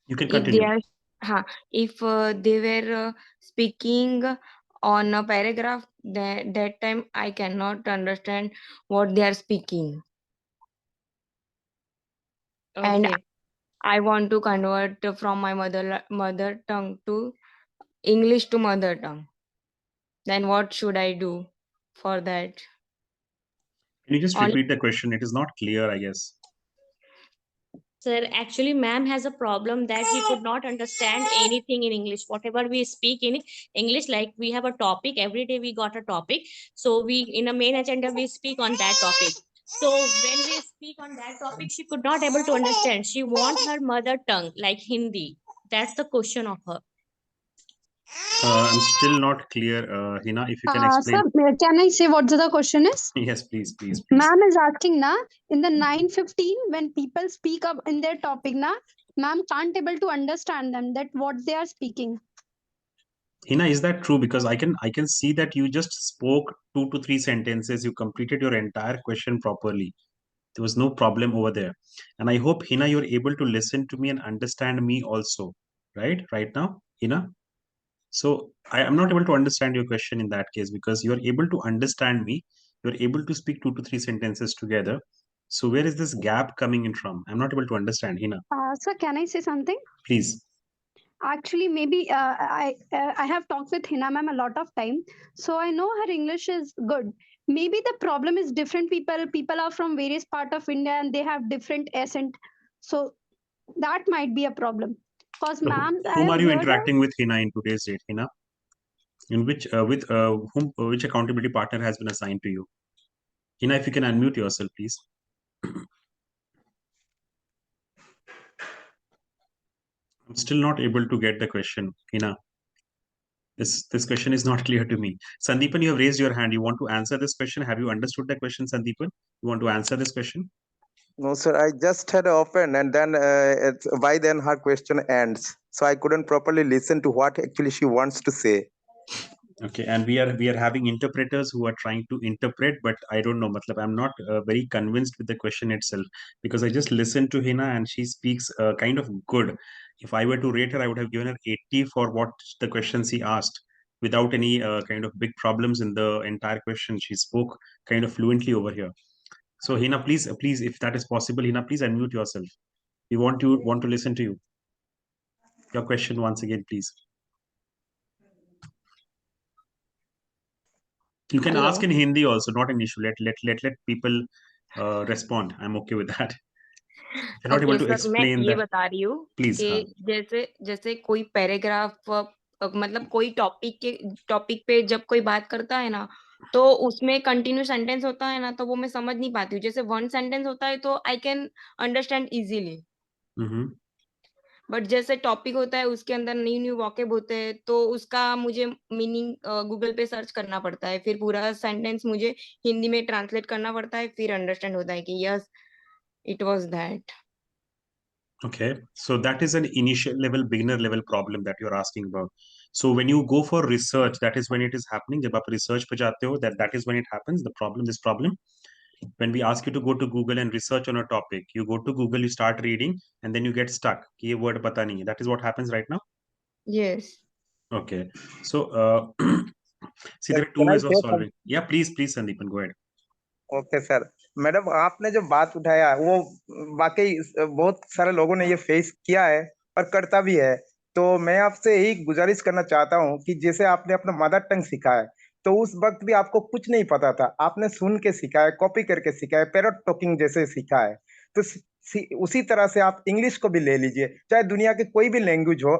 You can if they continue. are if they were speaking on a paragraph, that time I cannot understand what they are speaking, and Okay. I want to convert from my mother tongue to English to mother tongue. Then what should I do for that? Can you just Only repeat the question? It is not clear, I guess. Sir, actually, ma'am has a problem that he could not understand anything in English. Whatever we speak in English, like we have a topic, every day we got a topic. So we, in a main agenda, we speak on that topic. So when we speak on that topic, she could not able to understand. She want her mother tongue, like Hindi. That's the question of her. I'm still not clear, Hina. If you can Sir, explain. can I say what the question is? Yes, please, please, please. Ma'am is asking na in the 9:15 when people speak up in their topic na, ma'am can't able to understand them that what they are speaking. Hina, is that true? Because I can see that you just spoke 2 to 3 sentences. You completed your entire question properly. There was no problem over there. And I hope, Hina, you're able to listen to me and understand me also. Right now, Hina. So I am not able to understand your question in that case because you are able to understand me. You're able to speak 2 to 3 sentences together. So where is this gap coming in from? I'm not able to understand, Hina. Sir, can I say something? Please. Actually, maybe I have talked with Hina ma'am a lot of time, so I know her English is good. Maybe the problem is different people. People are from various part of India and they have different accent, so that might be a problem. Cause So ma'am, I whom have are you heard her. interacting with, Hina, in today's date, Hina? In which with whom which accountability partner has been assigned to you? Hina, if you can unmute yourself, please. I'm still not able to get the question, Hina. This question is not clear to me. Sandeepan, you have raised your hand. You want to answer this question? Have you understood the question, Sandeepan? You want to answer this question? No, sir, I just had opened and then by then her question ends. So I couldn't properly listen to what actually she wants to say. Okay, and we are having interpreters who are trying to interpret, but I don't know. Matlab, I'm not very convinced with the question itself because I just listened to Hina and she speaks kind of good. If I were to rate her, I would have given her 80 for what the questions he asked without any kind of big problems in the entire question. She spoke kind of fluently over here. So Hina, please, if that is possible, Hina, please unmute yourself. We want to listen to you. Your question once again, please. You can Hello. ask in Hindi also, not an issue. Let people respond. I'm okay with that. If you're not able okay to sir, मैं explain ये that, बता रही हूँ please. कि जैसे जैसे कोई paragraph मतलब कोई टॉपिक पे जब कोई बात करता है ना, तो उसमें कंटिन्यू सेंटेंस होता है ना, तो वो मैं समझ नहीं पाती हूँ। जैसे वन सेंटेंस होता है तो I can understand easily, Mm-hmm. But जैसे टॉपिक होता है उसके अंदर न्यू न्यू वॉकेब होते हैं, तो उसका मुझे मीनिंग गूगल पे सर्च करना पड़ता है, फिर पूरा सेंटेंस मुझे हिंदी में ट्रांसलेट करना पड़ता है, फिर अंडरस्टैंड होता है कि yes it was that. Okay, so that is an initial level, beginner level problem that you're asking about. So when you go for research, that is when it is happening. जब आप research पे जाते हो, that is when it happens. The problem, this problem, when we ask you to go to Google and research on a topic, you go to Google, you start reading, and then you get stuck. कि ये word पता नहीं है. That is what happens right now. Yes. Okay, so see, Sir, there are two can I ways of say solving. Yeah, please, Sandeepan, go ahead. Okay sir. Madam, आपने जो बात उठाया वो वाकई बहुत सारे लोगों ने ये फेस किया है और करता भी है। तो मैं आपसे यही गुजारिश करना चाहता हूँ कि जैसे आपने अपना मदर टंग सीखा है, तो उस वक्त भी आपको कुछ नहीं पता था, आपने सुन के सीखा है, कॉपी करके सीखा है, पैरट टॉकिंग जैसे सीखा है। तो उसी तरह से आप इंग्लिश को भी ले लीजिए, चाहे दुनिया की कोई भी लैंग्वेज हो,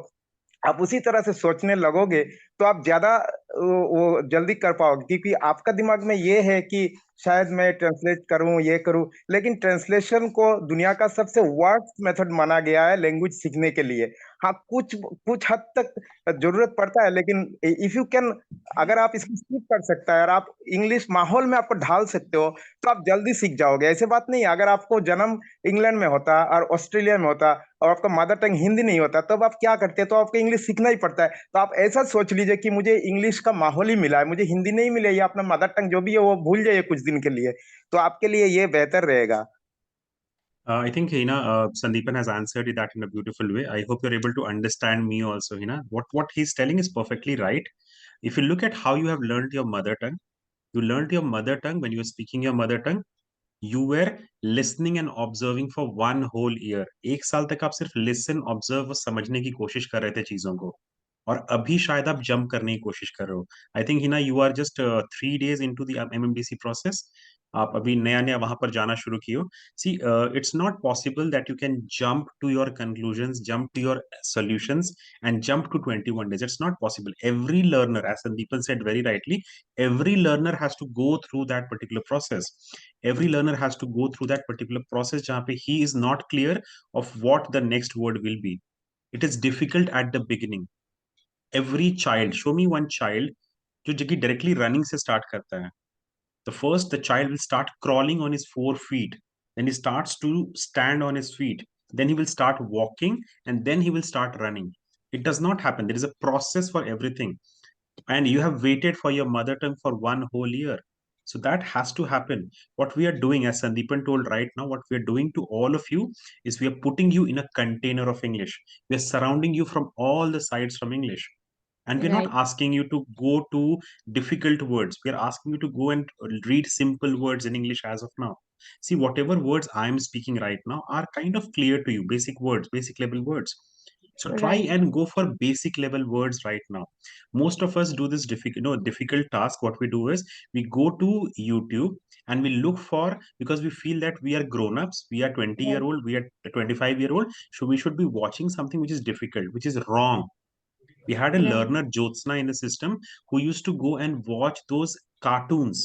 आप उसी तरह से सोचने लगोगे तो आप ज्यादा वो जल्दी कर पाओगे, क्योंकि आपका दिमाग में ये है कि शायद मैं ट्रांसलेट करूं, ये करूं। लेकिन ट्रांसलेशन को दुनिया का सबसे वर्स्ट मेथड माना गया है लैंग्वेज सीखने के लिए। हाँ, कुछ कुछ हद तक जरूरत पड़ता है, लेकिन इफ यू कैन, अगर आप इसको सीख कर सकता है और आप इंग्लिश माहौल में आपको ढाल सकते हो, तो आप जल्दी सीख जाओगे। ऐसे बात नहीं है, अगर आपको जन्म इंग्लैंड में होता और ऑस्ट्रेलिया में होता और आपका मदर टंग हिंदी नहीं होता, तब आप क्या करते? तो आपको इंग्लिश सीखना ही पड़ता है। तो आप ऐसा सोच लीजिए कि मुझे इंग्लिश का माहौल ही मिला है, मुझे हिंदी नहीं मिले, या अपना मदर टंग जो भी है वो भूल जाइए कुछ दिन के लिए, तो आपके लिए ये बेहतर रहेगा। I think Sandeepan has answered that in a beautiful way. I hope you're able to understand me also. What he's telling is perfectly right. If you look at how you have learned your mother tongue, you learned your mother tongue when you were speaking your mother tongue. You were listening and observing for 1 whole year. एक साल तक आप सिर्फ listen, observe और समझने की कोशिश कर रहे थे चीजों को. और अभी शायद आप जंप करने की कोशिश कर रहे हो. I think Heena you are just 3 days into the MMDC process. आप अभी नया नया वहां पर जाना शुरू किए हो. See it's not possible that you can jump to your conclusions, jump to your solutions and jump to 21 days. It's not possible. Every learner, as Sandeepan said very rightly, every learner has to go through that particular process. Every learner has to go through that particular process जहाँ पे he is not clear of what the next word will be. It is difficult at the beginning. Every child, show me one child जो जबकि directly running से start करता है. The child will start crawling on his 4 feet, then he starts to stand on his feet, then he will start walking, and then he will start running. It does not happen. There is a process for everything, and you have waited for your mother tongue for 1 whole year. So that has to happen. What we are doing, as Sandeepan told right now, what we are doing to all of you is we are putting you in a container of English. We are surrounding you from all the sides from English. And we're not Right, asking you to go to difficult words. We are asking you to go and read simple words in English as of now. See, whatever words I am speaking right now are kind of clear to you, basic words, basic level words. So try right, and go for basic level words right now. Most of us do this difficult task. What we do is we go to YouTube and we look for, because we feel that we are grown-ups, we are 20 year right, old, we are 25-year old, so we should be watching something which is difficult, which is wrong. We had a right, learner Jyotsna in the system who used to go and watch those cartoons,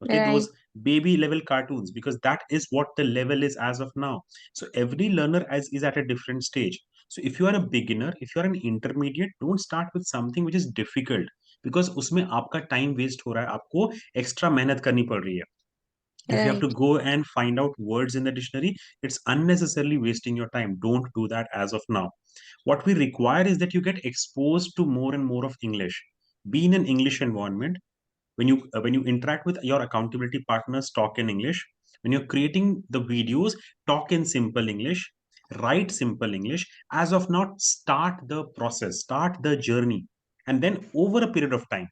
okay, right, those baby level cartoons, because that is what the level is as of now. So every learner is at a different stage. So if you are a beginner, if you are an intermediate, don't start with something which is difficult, because उसमें आपका time waste हो रहा है, आपको extra मेहनत करनी पड़ रही है. If you have to right, go and find out words in the dictionary, it's unnecessarily wasting your time. Don't do that as of now. What we require is that you get exposed to more and more of English. Be in an English environment. When you interact with your accountability partners, talk in English. When you're creating the videos, talk in simple English, write simple English. As of now, start the process, start the journey, and then over a period of time,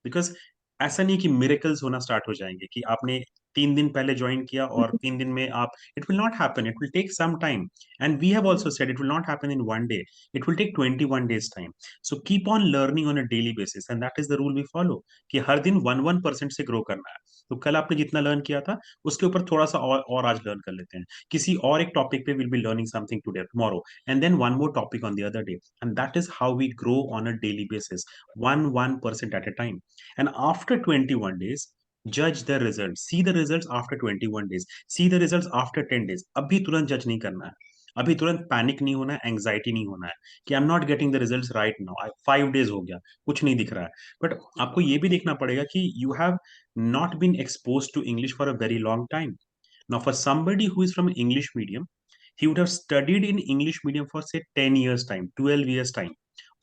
because ऐसा नहीं कि miracles होना start हो जाएंगे कि आपने 3 दिन पहले ज्वाइन किया और 3 दिन में आप, it will not happen, it will take some time. And we have also said it will not happen in 1 day. It will take 21 days time. So keep on learning on a daily basis, and that is the rule we follow, कि हर दिन 1% से grow करना है. तो कल आपने जितना लर्न किया था उसके ऊपर थोड़ा सा और आज लर्न कर लेते हैं. किसी और एक टॉपिक पे will be learning something today, tomorrow, and then one more topic on the other day. And that is how we grow on a daily basis, 1% at a time. And after 21 days, judge the results. See the results after 21 days. See the results after 10 days. अभी तुरंत जज नहीं करना है. अभी तुरंत panic नहीं होना है, एंग्जाइटी नहीं होना है कि I am not getting the results right now, 5 days हो गया, कुछ नहीं दिख रहा है. बट आपको ये भी देखना पड़ेगा कि you have not been expose to English for a very long time. Now, for somebody who is from English medium, he would have studied in English medium for say 10 years time, 12 years time.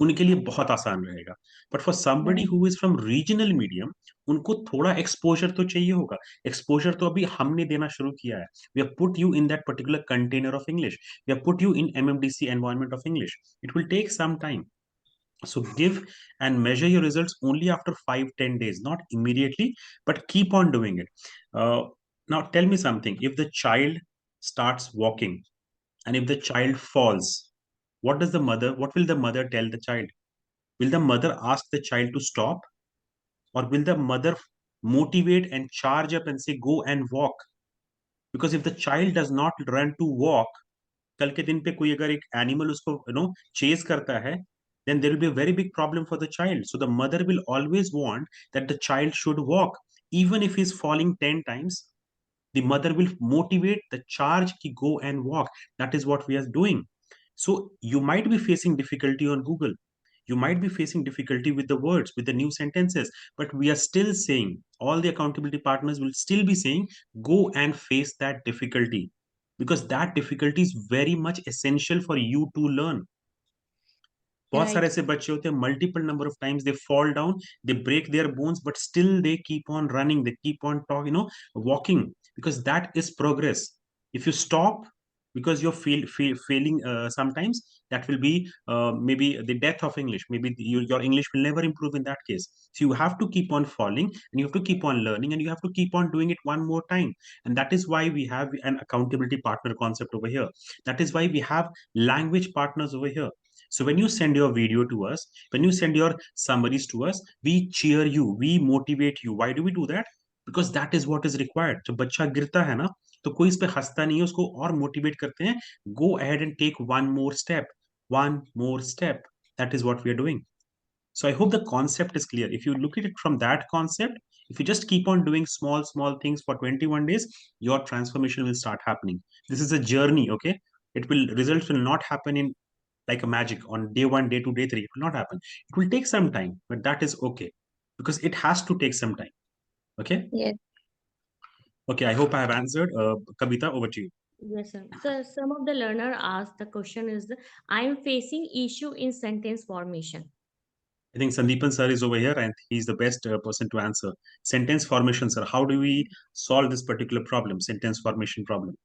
उनके लिए बहुत आसान रहेगा. But for somebody right, who is from regional medium, उनको थोड़ा exposure तो चाहिए होगा. एक्सपोजर तो अभी हमने देना शुरू किया है. We have put you in that particular container of English. We have put you in MMDC environment of English. It will take some time. So give and measure your results only after 5-10 days, not immediately, but keep on doing it. Now tell me something. If the child starts walking and if the child falls, what will the mother tell the child? Will the mother ask the child to stop, or will the mother motivate and charge up and say go and walk? Because if the child does not run to walk, कल के दिन पे कोई अगर एक animal उसको chase करता है, then there will be a very big problem for the child. So the mother will always want that the child should walk, even if he's falling 10 times. The mother will motivate the charge ki go and walk. That is what we are doing. So you might be facing difficulty on Google, you might be facing difficulty with the words, with the new sentences, but we are still saying, all the accountability partners will still be saying, go and face that difficulty, because that difficulty is very much essential for you to learn. बहुत सारे right, ऐसे बच्चे होते हैं, multiple number of times they fall down, they break their bones, but still they keep on running, they keep on talk, walking, because that is progress. If you stop because you're failing sometimes, that will be maybe the death of English. Maybe your English will never improve in that case. So you have to keep on falling, and you have to keep on learning, and you have to keep on doing it one more time. And that is why we have an accountability partner concept over here. That is why we have language partners over here. So when you send your video to us, when you send your summaries to us, we cheer you, we motivate you. Why do we do that? Because that is what is required. जब बच्चा गिरता है ना, तो कोई इस पे हंसता नहीं है, उसको और मोटिवेट करते हैं, go ahead and take one more step. That is what we are doing. So I hope the concept is clear. If you look at it from that concept, if you just keep on doing small things for 21 days, your transformation will start happening. This is a journey, okay? It will results will not happen in like a magic on day 1, day 2, day 3. It will not happen. It will take some time, but that is okay, because it has to take some time. Okay. Yes. Okay, I hope I have answered. Kavita, over to you. Yes, sir. So some of the learner asked the question is, I am facing issue in sentence formation. I think Sandeepan sir is over here, and he's the best person to answer. Sentence formation, sir. How do we solve this particular problem, sentence formation problem?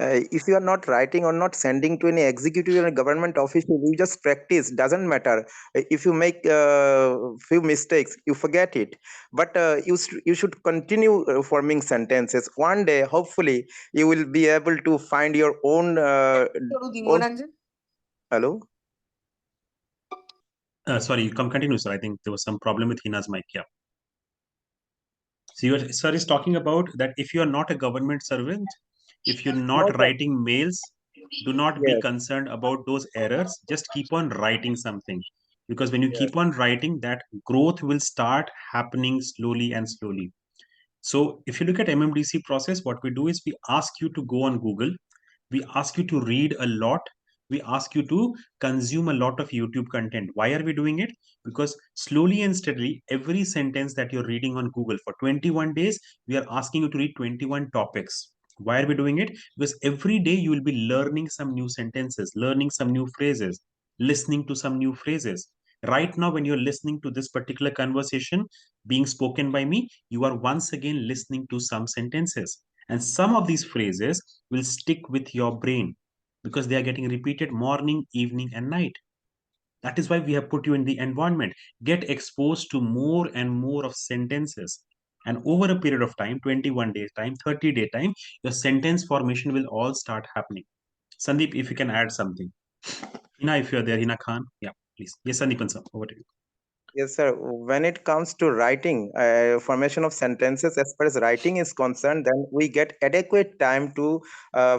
If you are not writing or not sending to any executive or government official, you just practice. Doesn't matter. If you make few mistakes, you forget it. But you should continue forming sentences. One day, hopefully, you will be able to find your own. Own hello. Sorry, continue, sir. I think there was some problem with Hina's mic. Yeah. So your sir is talking about that if you are not a government servant, if you're Not not writing mails, do not be yes. concerned about those errors. Just keep on writing something. Because when you Yes. keep on writing, that growth will start happening slowly and slowly. So if you look at MMDC process, what we do is we ask you to go on Google, we ask you to read a lot, we ask you to consume a lot of YouTube content. Why are we doing it? Because slowly and steadily, every sentence that you're reading on Google for 21 days, we are asking you to read 21 topics. Why are we doing it? Because every day you will be learning some new sentences, learning some new phrases, listening to some new phrases. Right now, when you're listening to this particular conversation being spoken by me, you are once again listening to some sentences. And some of these phrases will stick with your brain because they are getting repeated morning, evening, and night. That is why we have put you in the environment. Get exposed to more and more of sentences. And over a period of time, 21 days time, 30-day time, your sentence formation will all start happening. Sandeep, if you can add something. Hina, if you're there, Hina Khan. Yeah, please. Yes, Sandeepan sir, over to you. Yes, sir. When it comes to writing, formation of sentences, as far as writing is concerned, then we get adequate time to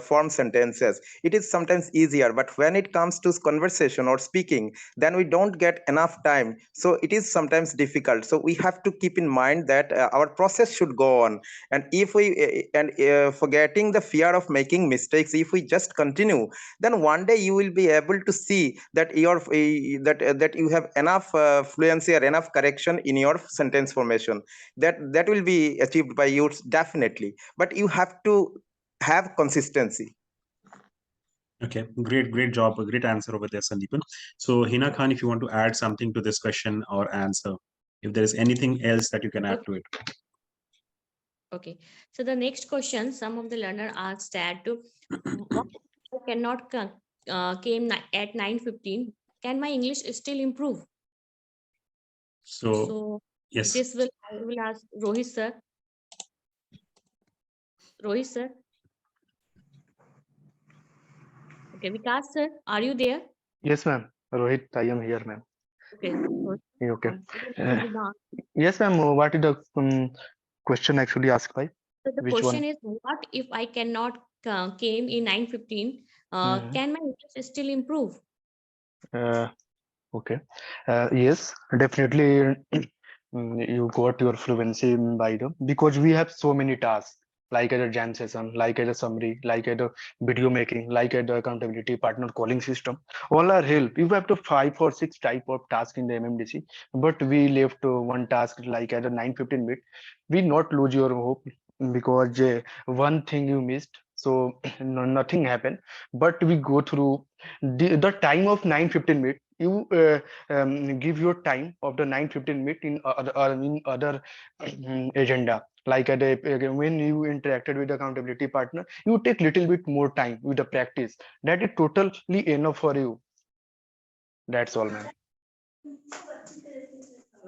form sentences. It is sometimes easier, but when it comes to conversation or speaking, then we don't get enough time. So it is sometimes difficult. So we have to keep in mind that our process should go on. And if we, forgetting the fear of making mistakes, if we just continue, then one day you will be able to see that that you have enough fluency or enough correction in your sentence formation. That will be achieved by you definitely, but you have to have consistency. Okay, great job, a great answer over there, Sandeepan. So, Hina Khan, if you want to add something to this question or answer, if there is anything else that you can add to it. Okay. So the next question, some of the learner asked that what if I cannot came at 9:15? Can my English still improve? So, So yes. this will I will ask Rohit sir. Rohit sir. Okay, Vikas sir, are you there? Yes, ma'am. Rohit, I am here, ma'am. Okay. Rohit, Okay. you will not- Yes, ma'am. What is the question actually asked by? So the Which question one? is, what if I cannot came in 9:15? Mhm. Can my English still improve? Uh, okay. Yes, definitely. You got your fluency by the because we have so many tasks like at a jam session, like at a summary, like at a video making, like at the accountability partner calling system. All are help. You have to 5 or 6 type of tasks in the MMDC, but we left one task like at a 9:15 minute. We not lose your hope because one thing you missed, so no, nothing happened. But we go through the time of 9:15 minute. You give your time of the 9:15 minute in other agenda. Like when you interacted with the accountability partner, you take little bit more time with the practice. That is totally enough for you. That's all, man.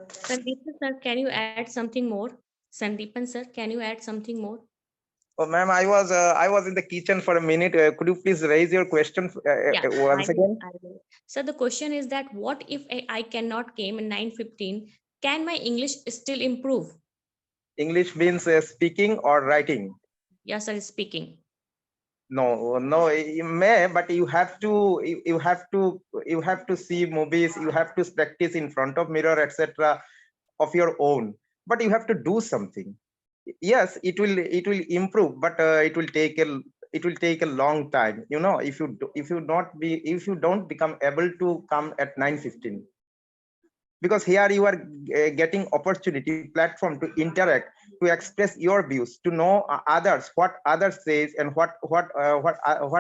Sandeepan sir, can you add something more? Sandeepan sir, can you add something more? Oh, ma'am, I was in the kitchen for a minute. Could you please raise your question Yeah, once again? I will. So the question is that what if I cannot came in 9:15? Can my English still improve? English means speaking or writing. Yes, sir, speaking. No, no, you may, but you have to see movies. You have to practice in front of mirror, etc. of your own. But you have to do something. Yes, it will improve, but it will take a long time. You know, if you don't become able to come at 9:15, because here you are getting opportunity platform to interact, to express your views, to know others, what others says, and what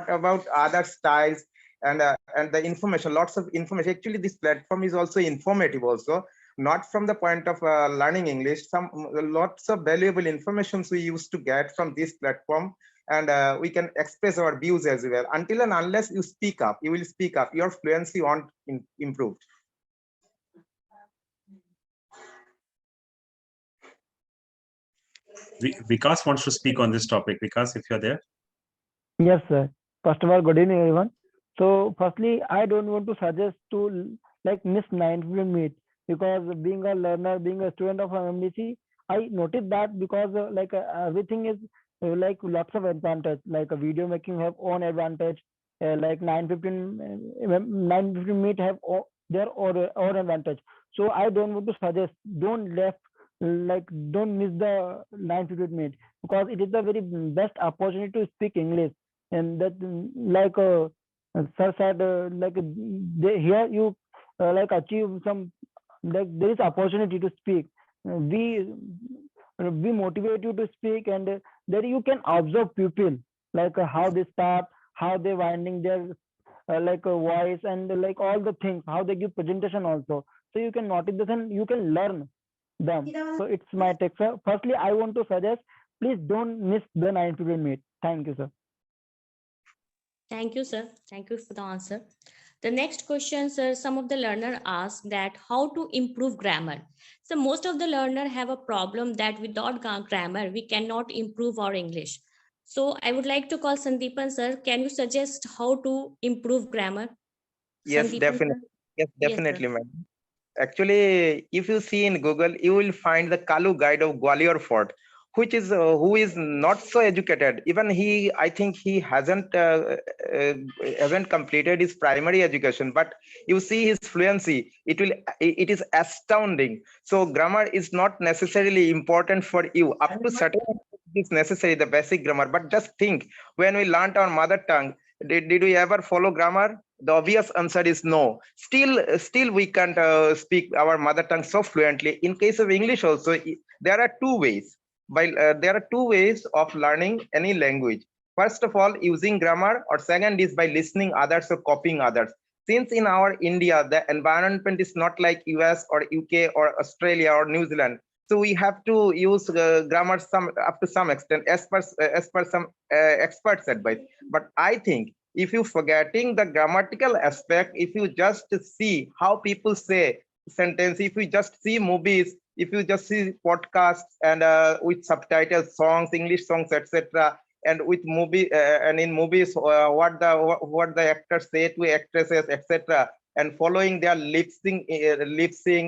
about other styles, and the information, lots of information. Actually, this platform is also informative also, not from the point of learning English. Some lots of valuable informations we used to get from this platform, and we can express our views as well. Until and unless you speak up, you will speak up, your fluency won't improve. Vikas wants to speak on this topic. Vikas, if you're there. Yes, sir. First of all, good evening, everyone. So, firstly, I don't want to suggest to like miss 9 meet, because being a learner, being a student of MDC, I noticed that because everything is like lots of advantage. Like a video making have own advantage. Like 9:15 meet have their own advantage. So I don't want to suggest, don't left like don't miss the 9:15 meet, because it is the very best opportunity to speak English. And that like sir said, here you like achieve some, like there is opportunity to speak. We motivate you to speak, and there you can observe people, like how they start, how they winding their voice, and like all the things, how they give presentation also. So you can notice this and you can learn them. So it's my take, sir. Firstly, I want to suggest, please don't miss the 9 meet. Thank you, sir. Thank you, sir. Thank you for the answer. The next question, sir, some of the learner ask that how to improve grammar. So most of the learner have a problem that without grammar, we cannot improve our English. So I would like to call Sandeepan, sir. Can you suggest how to improve grammar? Yes, Sandeepan, sir? definitely. Yes, Yes, sir. definitely, ma'am. Actually, if you see in Google, you will find the Kalu guide of Gwalior Fort, which is who is not so educated. Even he, I think he uh, hasn't completed his primary education. But you see his fluency; it is astounding. So grammar is not necessarily important for you. Up to certain extent, it is necessary, the basic grammar. But just think, when we learned our mother tongue, did we ever follow grammar? The obvious answer is no. Still we can't speak our mother tongue so fluently. In case of English also, there are two ways. There are two ways of learning any language. First of all, using grammar, or second is by listening others or copying others. Since in our India, the environment is not like US or UK or Australia or New Zealand, so we have to use grammar some up to some extent, as per some experts' advice. But I think if you forgetting the grammatical aspect, if you just see how people say sentence, if you just see movies, if you just see podcasts, and with subtitles, songs, English songs, etc., and with movie and in movies, what the actors say to actresses, etc., and following their lip sync,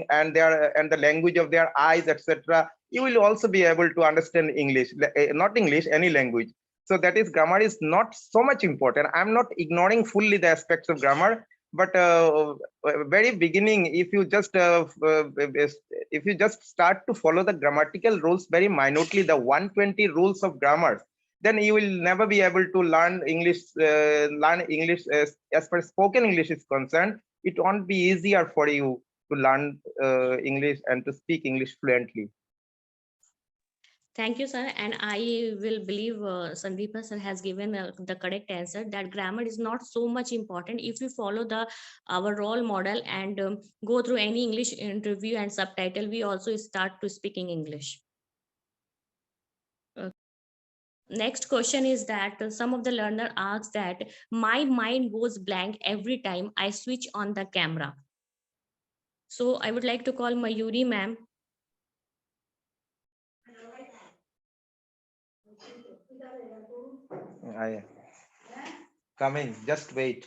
and the language of their eyes, etc., you will also be able to understand English, not English, any language. So that is, grammar is not so much important. I'm not ignoring fully the aspects of grammar, but very beginning, if you just start to follow the grammatical rules very minutely, the 120 rules of grammar, then you will never be able to learn English. As far as spoken English is concerned, it won't be easier for you to learn English and to speak English fluently. Thank you, sir. And I will believe Sandeepa sir has given the correct answer that grammar is not so much important. If you follow the our role model and go through any English interview and subtitle, we also start to speaking English. Next question is that some of the learner asks that my mind goes blank every time I switch on the camera. So I would like to call Mayuri ma'am. I coming. Just wait.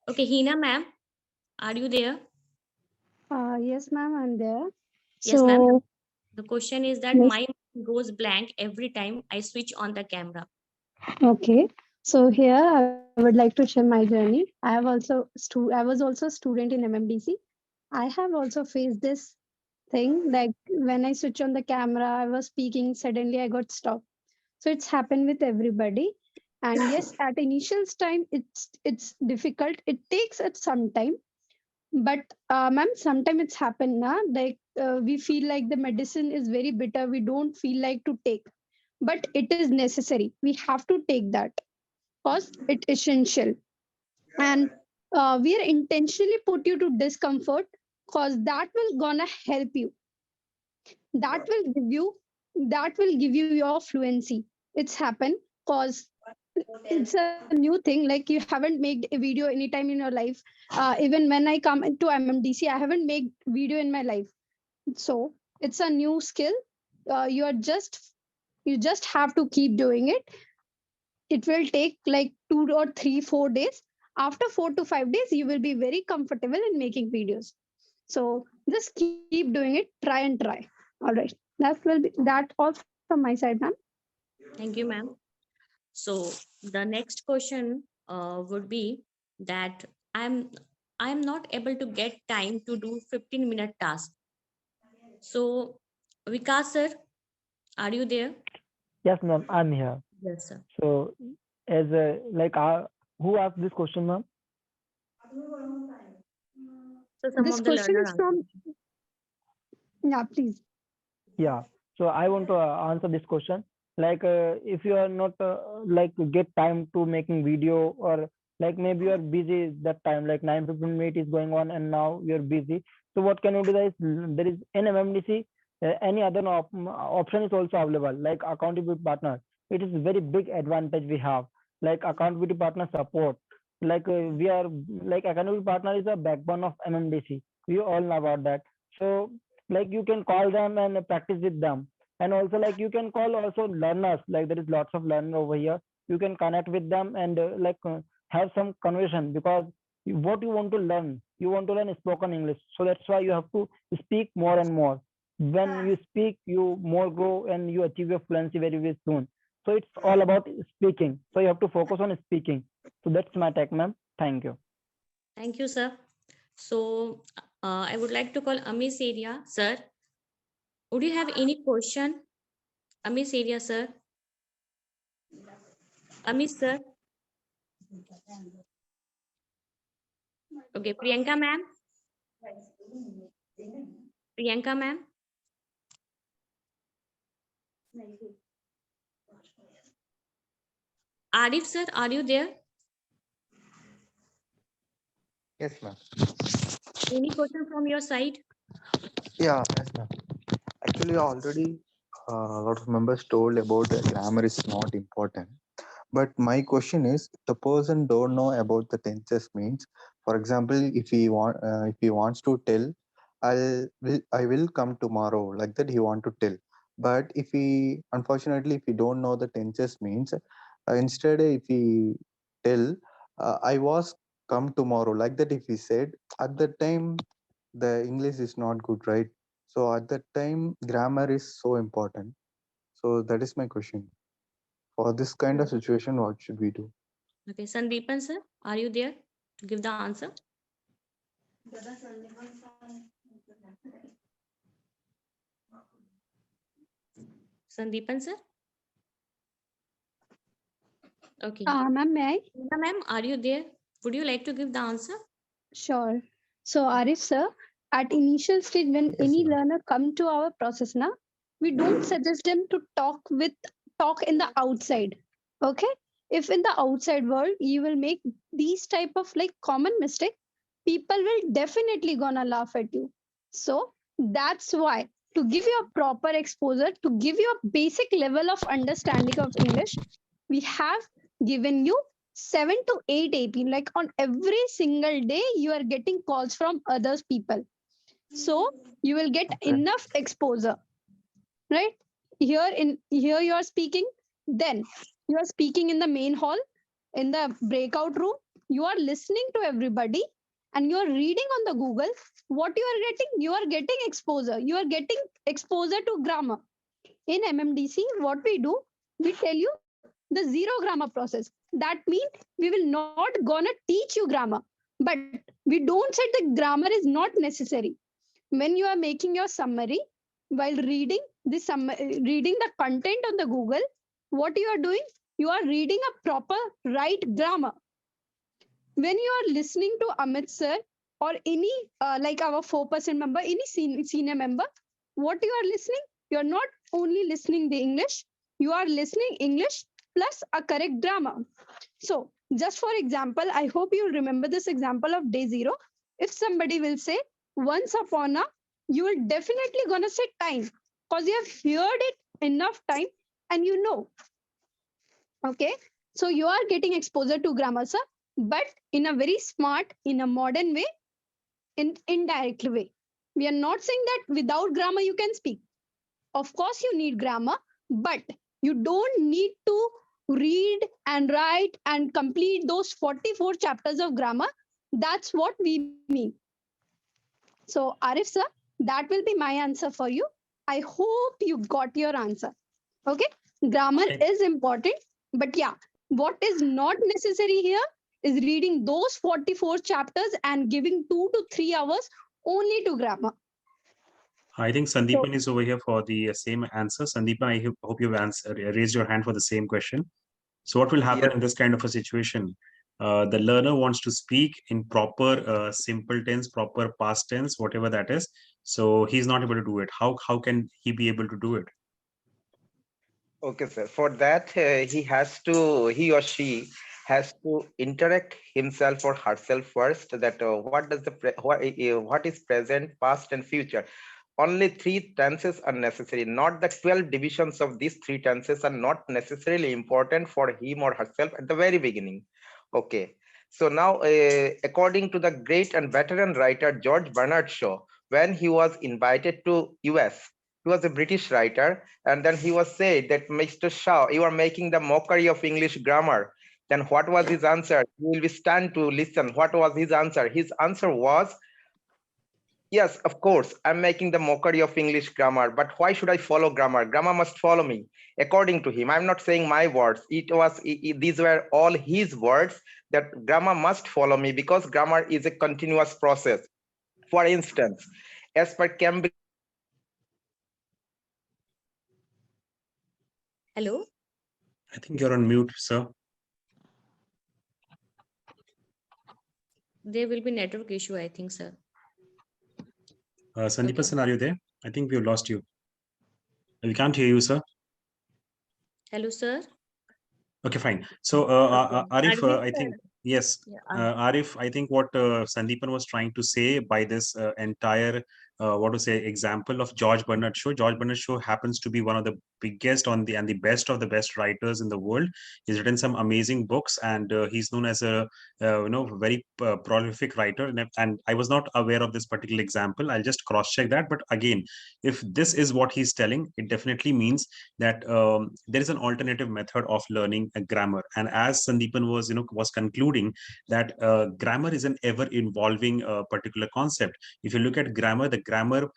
Okay, Hina ma'am, are you there? Yes, ma'am, I'm there. Yes, ma'am. So, The question is that yes, my mind goes blank every time I switch on the camera. okay. So here I would like to share my journey. I was also a student in MMDC. I have also faced this thing like when I switch on the camera, I was speaking, suddenly I got stopped. So it's happened with everybody. And yes, at initial time, it's difficult. It takes it some time. But ma'am, sometimes it's happened na like we feel like the medicine is very bitter. We don't feel like to take, but it is necessary. We have to take that because it is essential. And we are intentionally put you to discomfort because that will gonna help you. That will give you that will give you your fluency. It's happened because it's a new thing, like you haven't made a video anytime in your life. Even when I come into MMDC, I haven't made video in my life. So it's a new skill. You just have to keep doing it. It will take like 2 or 3 4 days. After 4 to 5 days you will be very comfortable in making videos. So just keep doing it, try and try. All right, that all from my side, ma'am. Thank you, ma'am. So the next question would be that I'm I'm not able to get time to do 15-minute task. So Vikas sir, are you there? Yes, ma'am, I'm here. Yes, sir. So, as who asked this question, ma'am? So some This of the question learner is from, answered. yeah, please. Yeah. So I want to answer this question. If you are not get time to making video, or like maybe you are busy that time, like 9:15 is going on and now you're busy. So what can you do? There is in MMDC, any other option is also available, like accountability partner. It is very big advantage we have, like accountability partner support. We are like accountability partner is a backbone of MMDC. We all know about that. So you can call them and practice with them, and also you can call also learners, like there is lots of learner over here. You can connect with them and have some conversation, because what you want to learn spoken English, so that's why you have to speak more and more. When you speak, you more grow and you achieve your fluency very, very soon. So it's all about speaking, so you have to focus on speaking. So that's my take, ma'am. Thank you. Thank you, sir. So I would like to call Amish Area, sir. Would you have any question? Amish Area, sir. Amish, sir. Okay, Priyanka, ma'am. Priyanka, ma'am. Arif, sir, are you there? Yes, ma'am. Any question from your side? Yeah, yes, ma'am. Actually, already a lot of members told about the grammar is not important. But my question is, the person don't know about the tenses means. For example, if he wants to tell, I will come tomorrow, like that he want to tell. But if he unfortunately if he don't know the tenses means, instead if he tell, I was come tomorrow, like that if he said, at that time the English is not good, right? So at that time, grammar is so important. So that is my question. For this kind of situation, what should we do? Okay, Sandeepan, sir, are you there to give the answer? Sandeepan, sir? Okay. Ma'am, may I? Priyanka, ma'am, are you there? Would you like to give the answer? Sure. So, Arif sir, at initial stage, when Yes, any ma'am. learner come to our process, na, we don't suggest them to talk in the outside. Okay. If in the outside world you will make these type of like common mistake, people will definitely gonna laugh at you. So that's why to give you a proper exposure, to give you a basic level of understanding of English, we have given you 7 to 8 AP. Like on every single day, you are getting calls from others people. So you will get enough exposure, right? Here you are speaking, then you are speaking in the main hall, in the breakout room, you are listening to everybody, and you are reading on the Google. What you are getting exposure. You are getting exposure to grammar. In MMDC, what we do, we tell you the zero grammar process. That means we will not gonna teach you grammar, but we don't say the grammar is not necessary. When you are making your summary, while reading the content on the Google, what you are doing, you are reading a proper right grammar. When you are listening to Amit sir or any like our 4% member, any senior member, what you are listening, you are not only listening the English, you are listening English plus a correct grammar. So just for example, I hope you remember this example of day zero. If somebody will say once upon a, you will definitely gonna say time, because you have heard it enough time and you know. Okay, so you are getting exposure to grammar, sir, but in a very smart, in a modern way, in indirect way. We are not saying that without grammar you can speak. Of course, you need grammar, but you don't need to read and write and complete those 44 chapters of grammar. That's what we mean. So, Arif sir, that will be my answer for you. I hope you got your answer. Okay, grammar is important, but yeah, what is not necessary here is reading those 44 chapters and giving 2 to 3 hours only to grammar. I think Sandeepan is over here for the same answer. Sandeepan, I hope you've raised your hand for the same question. So what will happen Yes. in this kind of a situation? The learner wants to speak in proper simple tense, proper past tense, whatever that is. So he's not able to do it. How can he be able to do it? Okay, sir. For that, he or she has to interact himself or herself first. That what is present, past, and future. Only 3 tenses are necessary. Not the 12 divisions of these 3 tenses are not necessarily important for him or herself at the very beginning. Okay. So now, according to the great and veteran writer George Bernard Shaw, when he was invited to US, he was a British writer, and then he was said that Mr. Shaw, you are making the mockery of English grammar. Then what was his answer? You will be stand to listen. What was his answer? His answer was, yes, of course, I'm making the mockery of English grammar, but why should I follow grammar? Grammar must follow me. According to him, I'm not saying my words. These were all his words, that grammar must follow me because grammar is a continuous process. For instance, as per Cambridge. Hello? I think you're on mute, sir. There will be network issue, I think, sir. Sandeepan, Okay. sir, are you there? I think we've lost you. We can't hear you, sir. Hello, sir. Okay, fine. So, Okay. Arif, Arvind, I sir. think, yes, Yeah, Arif, I think what Sandeepan was trying to say by this entire, what to say, example of George Bernard Shaw. George Bernard Shaw happens to be one of the biggest and the best of the best writers in the world. He's written some amazing books, and he's known as a very prolific writer. And I was not aware of this particular example. I'll just cross check that. But again, if this is what he's telling, it definitely means that there is an alternative method of learning a grammar. And as Sandeepan was concluding that grammar is an ever evolving particular concept. If you look at grammar, the grammar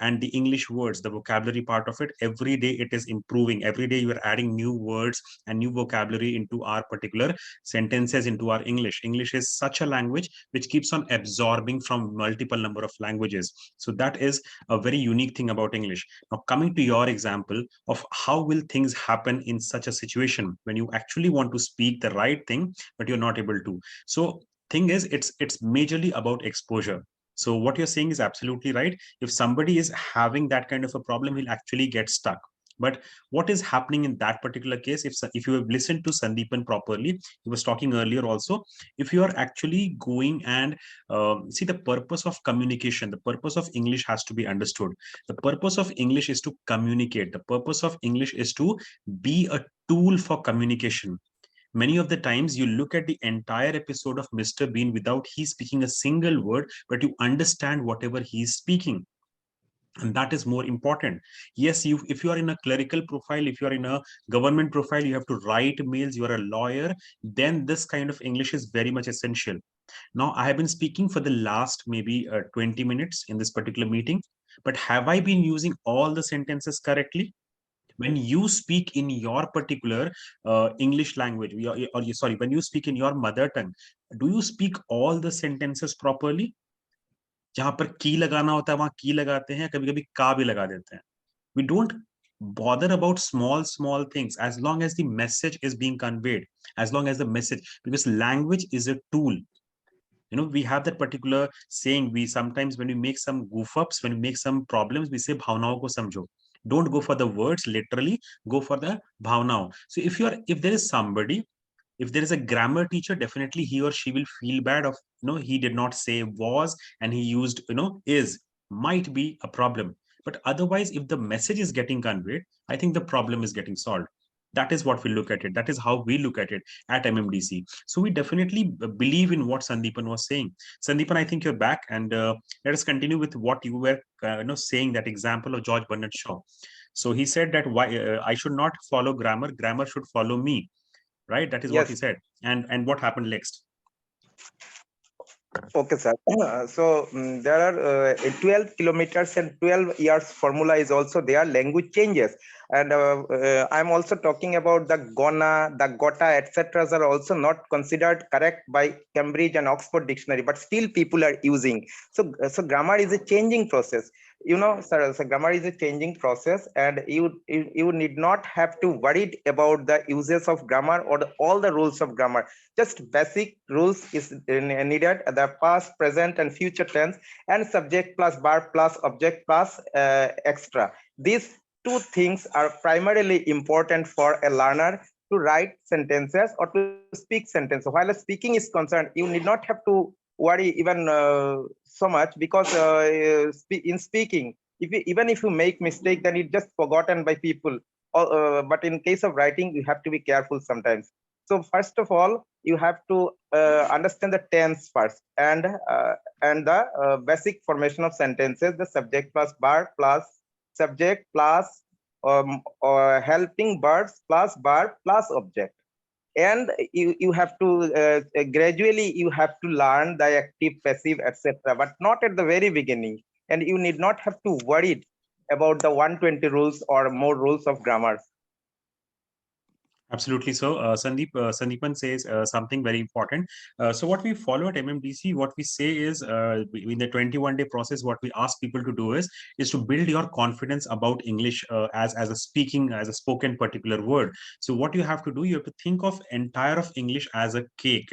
and the English words, the vocabulary part of it, every day it is improving. Every day you are adding new words and new vocabulary into our particular sentences, into our English. English is such a language which keeps on absorbing from multiple number of languages. So that is a very unique thing about English. Now, coming to your example of how will things happen in such a situation when you actually want to speak the right thing, but you're not able to. So thing is, it's majorly about exposure. So what you're saying is absolutely right. If somebody is having that kind of a problem, he'll actually get stuck. But what is happening in that particular case, if you have listened to Sandeepan properly, he was talking earlier also, if you are actually going and see the purpose of communication, the purpose of English has to be understood. The purpose of English is to communicate. The purpose of English is to be a tool for communication. Many of the times you look at the entire episode of Mr. Bean without he speaking a single word, but you understand whatever he is speaking, and that is more important. Yes, if you are in a clerical profile, if you are in a government profile, you have to write mails, you are a lawyer, then this kind of English is very much essential. Now I have been speaking for the last maybe 20 minutes in this particular meeting, but have I been using all the sentences correctly? When you speak in your particular English language, sorry, when you speak in your mother tongue, do you speak all the sentences properly? जहां पर की लगाना होता है वहां की लगाते हैं, कभी कभी का भी लगा देते हैं. We don't bother about small things as long as the message is being conveyed, as long as the message, because language is a tool. We have that particular saying, we sometimes when we make some goof ups, when we make some problems, we say bhavnaon ko samjho. Don't go for the words literally, go for the bhavnaon. So if there is somebody, if there is a grammar teacher, definitely he or she will feel bad of, he did not say was and he used, is, might be a problem. But otherwise, if the message is getting conveyed, I think the problem is getting solved. That is what we look at it. That is how we look at it at MMDC. So we definitely believe in what Sandeepan was saying. Sandeepan, I think you're back, and let us continue with what you were saying, that example of George Bernard Shaw. So he said that why I should not follow grammar, grammar should follow me, right? That is what he Yes. said. And what happened next? Okay, sir. So there are 12 kilometers and 12 years formula is also there. Language changes, and I'm also talking about the gonna, the gotta, etc. are also not considered correct by Cambridge and Oxford dictionary, but still people are using. So grammar is a changing process. Sir, so grammar is a changing process, and you need not have to worry about the uses of grammar or all the rules of grammar. Just basic rules is needed: the past, present, and future tense, and subject plus verb plus object plus extra. These two things are primarily important for a learner to write sentences or to speak sentences. While speaking is concerned, you need not have to worry even so much, because in speaking, even if you make mistake, then it's just forgotten by people. But in case of writing, you have to be careful sometimes. So first of all, you have to understand the tense first, and the basic formation of sentences: the subject plus verb plus subject plus or helping verbs plus verb plus object. And you have to gradually you have to learn the active, passive, etc., but not at the very beginning. And you need not have to worry about the 120 rules or more rules of grammar. Absolutely. So, Sandeepan says something very important. So, what we follow at MMDC, what we say is, in the 21-day process, what we ask people to do is to build your confidence about English as a speaking, as a spoken particular word. So, what you have to do, you have to think of entire of English as a cake.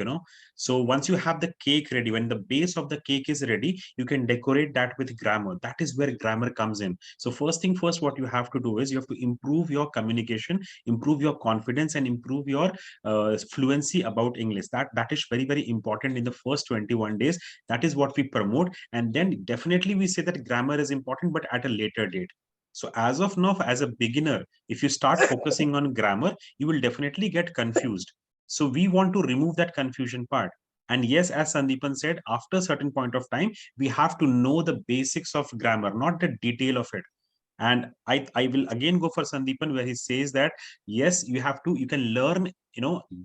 So, once you have the cake ready, when the base of the cake is ready, you can decorate that with grammar. That is where grammar comes in. So, first thing first, what you have to do is you have to improve your communication, improve your confidence, and improve your fluency about English. That is very, very important in the first 21 days. That is what we promote. And then definitely we say that grammar is important, but at a later date. So as of now, as a beginner, if you start focusing on grammar, you will definitely get confused. So we want to remove that confusion part. And yes, as Sandeepan said, after a certain point of time, we have to know the basics of grammar, not the detail of it. And I will again go for Sandeepan, where he says that yes, you can learn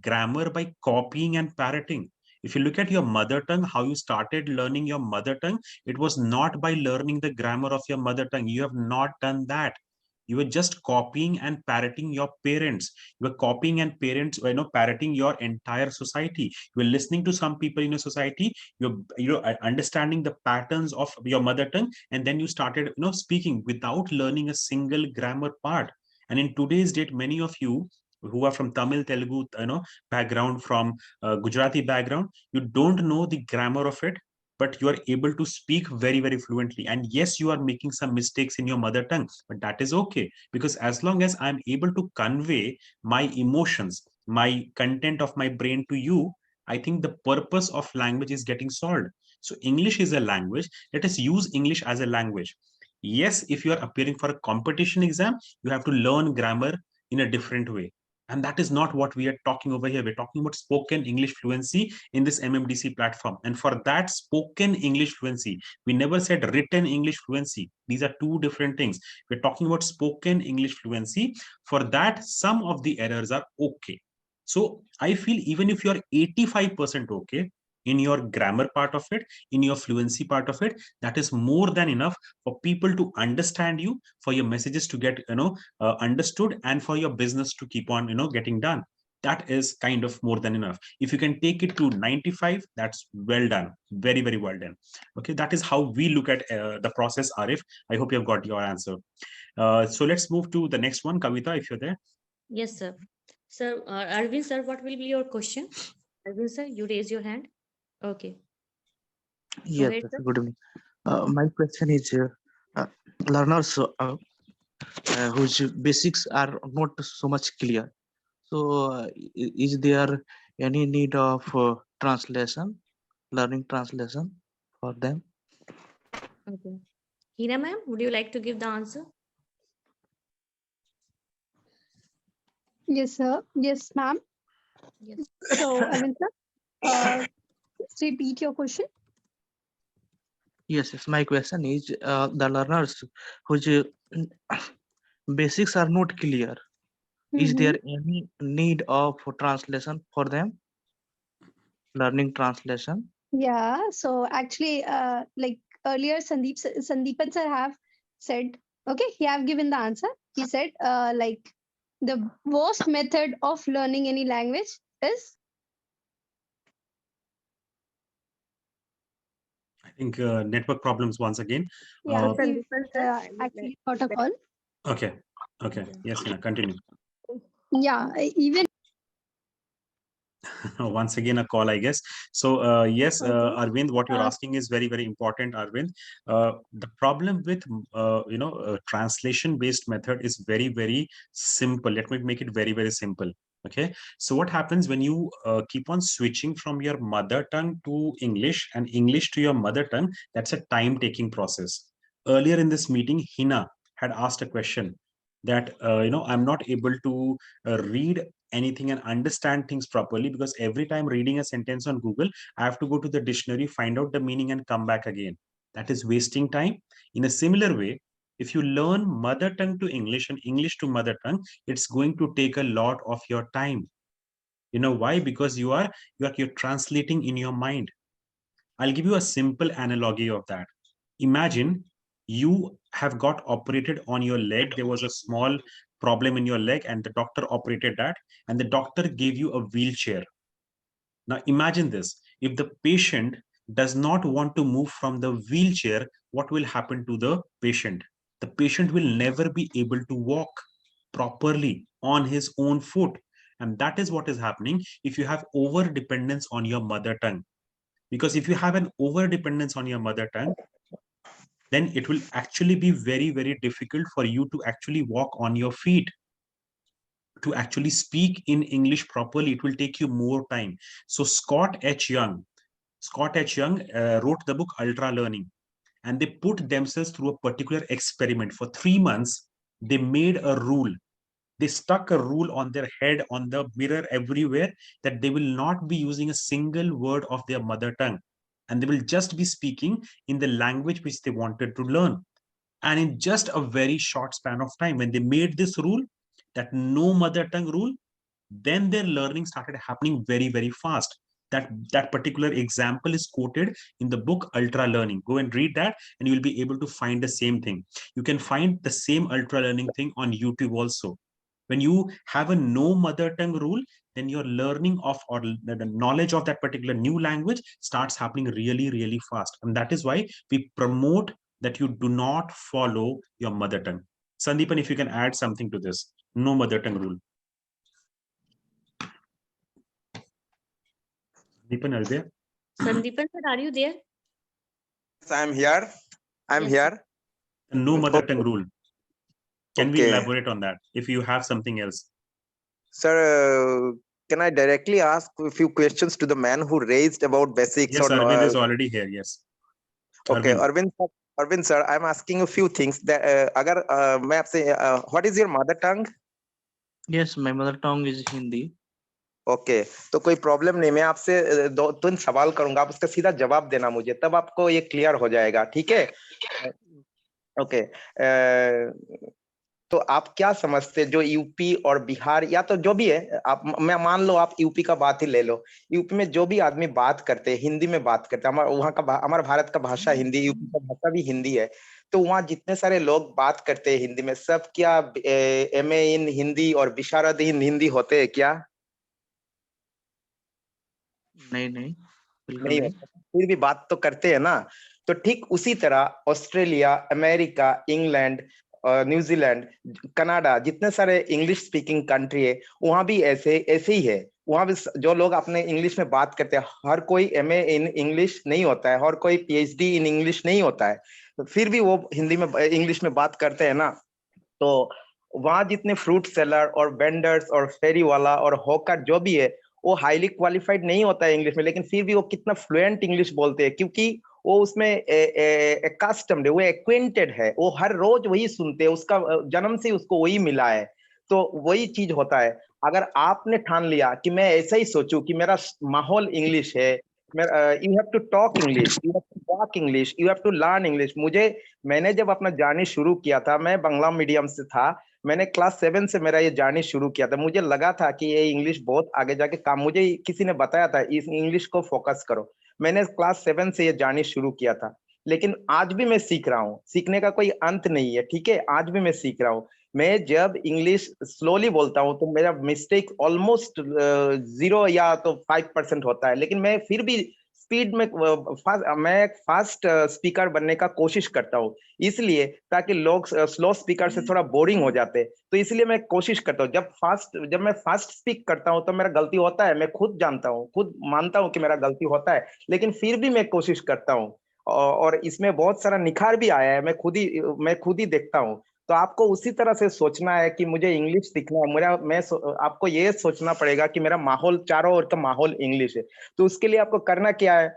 grammar by copying and parroting. If you look at your mother tongue, how you started learning your mother tongue, it was not by learning the grammar of your mother tongue. You have not done that. You were just copying and parroting your parents. You were copying and parroting your entire society. You were listening to some people in your society. You're understanding the patterns of your mother tongue, and then you started speaking without learning a single grammar part. And in today's date, many of you who are from Tamil, Telugu, background, from Gujarati background, you don't know the grammar of it. but you are able to speak very, very fluently. And yes, you are making some mistakes in your mother tongue, but that is okay, because as long as I'm able to convey my emotions, my content of my brain to you, I think the purpose of language is getting solved. So English is a language. Let us use English as a language. Yes, if you are appearing for a competition exam, you have to learn grammar in a different way. And that is not what we are talking over here. We're talking about spoken English fluency in this MMDC platform. And for that spoken English fluency, we never said written English fluency. These are two different things. We're talking about spoken English fluency. For that, some of the errors are okay. So I feel even if you're 85% okay in your grammar part of it, in your fluency part of it, that is more than enough for people to understand you, for your messages to get understood, and for your business to keep on getting done. That is kind of more than enough. If you can take it to 95, that's well done, very, very well done. Okay, that is how we look at the process, Arif. I hope you have got your answer. So let's move to the next one. Kavita, if you're there. Yes, sir. Sir, Arvind, sir, what will be your question? Arvind, sir, you raise your hand. Okay. Go Yes, ahead, yes, sir. good evening. My question is learners whose basics are not so much clear. So, is there any need of translation, learning translation for them? Okay. Hina ma'am, would you like to give the answer? Yes, sir. Yes, ma'am. Yes. So, Arvind sir, just repeat your question. Yes, yes. My question is the learners whose basics are not clear. Is Mm-hmm. there any need of translation for them? Learning translation? Yeah. So actually, like earlier, Sandeepan sir have said, okay, he have given the answer. He said, like the worst method of learning any language is I think network problems once again. yeah. So, He Sandeepan, sir, I would like actually got a call. Okay. Okay. Okay. Yes, continue. Yeah. Even Once again a call, I guess. So yes, okay. Arvind, what you're Uh, asking is very, very important, Arvind. The problem with translation based method is very, very simple. Let me make it very, very simple. Okay, so what happens when you keep on switching from your mother tongue to English and English to your mother tongue? That's a time taking process. Earlier in this meeting, Hina had asked a question that I'm not able to read anything and understand things properly, because every time reading a sentence on Google, I have to go to the dictionary, find out the meaning, and come back again. That is wasting time. In a similar way, if you learn mother tongue to English and English to mother tongue, it's going to take a lot of your time. You know why? Because you're translating in your mind. I'll give you a simple analogy of that. Imagine you have got operated on your leg. There was a small problem in your leg, and the doctor operated that, and the doctor gave you a wheelchair. Now, imagine this: if the patient does not want to move from the wheelchair, what will happen to the patient? The patient will never be able to walk properly on his own foot. And that is what is happening if you have over dependence on your mother tongue. Because if you have an over dependence on your mother tongue, then it will actually be very, very difficult for you to actually walk on your feet, to actually speak in English properly. It will take you more time. So Scott H. Young wrote the book Ultra Learning, and they put themselves through a particular experiment. For 3 months, they made a rule. They stuck a rule on their head, on the mirror, everywhere, that they will not be using a single word of their mother tongue. And they will just be speaking in the language which they wanted to learn. And in just a very short span of time, when they made this rule, that no mother tongue rule, then their learning started happening very, very fast. That particular example is quoted in the book Ultra Learning. Go and read that, and you will be able to find the same thing. You can find the same Ultra Learning thing on YouTube also. When you have a no mother tongue rule, then your learning of, or the knowledge of that particular new language starts happening really, really fast. And that is why we promote that you do not follow your mother tongue. Sandeepan, if you can add something to this, no mother tongue rule. Sandeepan, are you there? Sandeepan, sir, are you there? I'm here. I'm Yes, here. No mother tongue Okay. rule. Can we Okay. elaborate on that if you have something else? Sir, can I directly ask a few questions to the man who raised about basics Yes, or no? Arvind is already here. Yes. Okay, Arvind. Arvind sir, I'm asking a few things that अगर मैं आपसे what is your mother tongue? Yes, my mother tongue is Hindi. Okay तो कोई problem नहीं, मैं आपसे दो तीन सवाल करूंगा, आप उसका सीधा जवाब देना मुझे, तब आपको ये क्लियर हो जाएगा, ठीक है? ओके तो आप क्या समझते जो यूपी और बिहार या तो जो भी है, आप मैं मान लो आप यूपी का बात ही ले लो, यूपी में जो भी आदमी बात करते हैं हिंदी में बात करते हैं, हमारा वहाँ का हमारा भारत का भाषा हिंदी, यूपी का भाषा भी हिंदी है, तो वहाँ जितने सारे लोग बात करते हैं हिंदी में, सब क्या एमए इन हिंदी और विशारद इन हिंदी होते हैं क्या? नहीं, बिल्कुल नहीं नहीं। होता, फिर भी बात तो करते हैं ना। तो ठीक उसी तरह Australia, America, England, New Zealand, Canada, जितने सारे इंग्लिश स्पीकिंग कंट्री है, वहां भी ऐसे ऐसे ही है। वहां भी जो लोग अपने इंग्लिश में बात करते हैं, हर कोई एमए इन इंग्लिश नहीं होता है, हर कोई पीएचडी इन इंग्लिश नहीं होता है, तो फिर भी वो हिंदी में इंग्लिश में बात करते हैं ना। तो वहां जितने फ्रूट सेलर और वेंडर्स और फेरी वाला और हॉकर जो भी है, वो हाईली क्वालिफाइड नहीं होता है इंग्लिश में, लेकिन फिर भी वो कितना फ्लुएंट इंग्लिश बोलते हैं, क्योंकि वो उसमें कस्टम्ड है, वो एक्वेंटेड है, वो हर रोज वही सुनते हैं, उसका जन्म से उसको वही मिला है। तो वही चीज होता है, अगर आपने ठान लिया कि मैं ऐसा ही सोचूं कि मेरा माहौल इंग्लिश है, you have to talk English, you have to walk English, you have to learn English. मैंने जब अपना जर्नी शुरू किया था, मैं बांग्ला मीडियम से था, मैंने क्लास 7 से मेरा ये जर्नी शुरू किया था, मुझे लगा था कि ये इंग्लिश बहुत आगे जाके काम, मुझे किसी ने बताया था इस इंग्लिश को फोकस करो, मैंने क्लास 7 से ये जर्नी शुरू किया था। लेकिन आज भी मैं सीख रहा हूँ, सीखने का कोई अंत नहीं है, ठीक है, आज भी मैं सीख रहा हूँ। मैं जब इंग्लिश स्लोली बोलता हूँ तो मेरा मिस्टेक ऑलमोस्ट 0 या तो 5% होता है, लेकिन मैं फिर भी स्पीड में मैं फास्ट स्पीकर बनने का कोशिश करता हूँ, इसलिए ताकि लोग स्लो स्पीकर से थोड़ा बोरिंग हो जाते, तो इसलिए मैं कोशिश करता हूँ, जब मैं फास्ट स्पीक करता हूँ तो मेरा गलती होता है, मैं खुद जानता हूँ, खुद मानता हूँ कि मेरा गलती होता है, लेकिन फिर भी मैं कोशिश करता हूँ, और इसमें बहुत सारा निखार भी आया है, मैं खुद ही देखता हूँ। तो आपको उसी तरह से सोचना है कि मुझे इंग्लिश सीखना है, आपको ये सोचना पड़ेगा कि मेरा माहौल, चारों ओर का माहौल इंग्लिश है। तो उसके लिए आपको करना क्या है,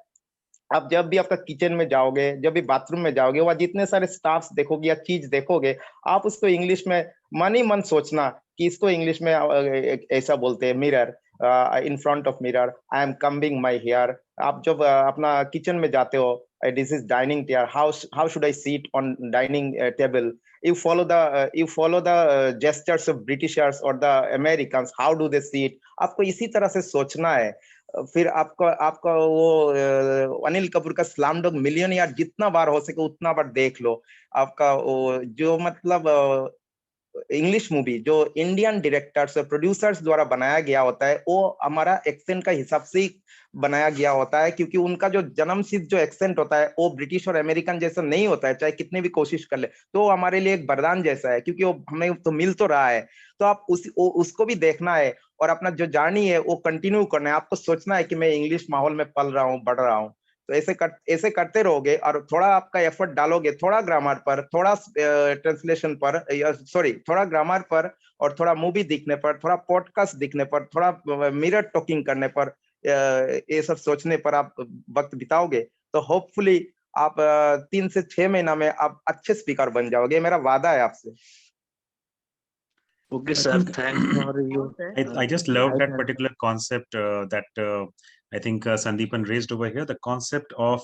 आप जब भी आपका किचन में जाओगे, जब भी बाथरूम में जाओगे, वहां जितने सारे स्टाफ्स देखोगे या चीज देखोगे, आप उसको इंग्लिश में मन ही मन सोचना कि इसको इंग्लिश में ऐसा बोलते हैं, mirror, in front of mirror I am combing my hair. आप जब अपना किचन में जाते हो, this is dining table, how should I seat on dining table, you follow the gestures of Britishers or the Americans, how do they see it, आपको इसी तरह से सोचना है। फिर आपका आपका वो अनिल कपूर का स्लाम डॉग मिलियनेयर जितना बार हो सके उतना बार देख लो। आपका वो जो मतलब इंग्लिश मूवी जो इंडियन डायरेक्टर्स और प्रोड्यूसर्स द्वारा बनाया गया होता है, वो हमारा एक्सेंट का हिसाब से ही बनाया गया होता है, क्योंकि उनका जो जन्म सिद्ध जो एक्सेंट होता है वो ब्रिटिश और अमेरिकन जैसा नहीं होता है, चाहे कितने भी कोशिश कर ले, तो हमारे लिए एक वरदान जैसा है, क्योंकि वो हमें तो मिल तो रहा है। तो आप उसको भी देखना है, और अपना जो जर्नी है वो कंटिन्यू करना है, आपको सोचना है कि मैं इंग्लिश माहौल में पल रहा हूँ, बढ़ रहा हूँ। तो ऐसे करते रहोगे, और थोड़ा आपका एफर्ट डालोगे, थोड़ा ग्रामर पर, थोड़ा ट्रांसलेशन पर, सॉरी थोड़ा ग्रामर पर, और थोड़ा मूवी देखने पर, थोड़ा पॉडकास्ट देखने पर, थोड़ा मिरर टॉकिंग करने पर, ये सब सोचने पर आप वक्त बिताओगे, तो होपफुली आप 3 से 6 महीना में आप अच्छे स्पीकर बन जाओगे, मेरा वादा है आपसे। Okay, I sir. think Thanks for your. sir. I just love that guidance. particular concept that I think Sandeepan raised over here. The concept of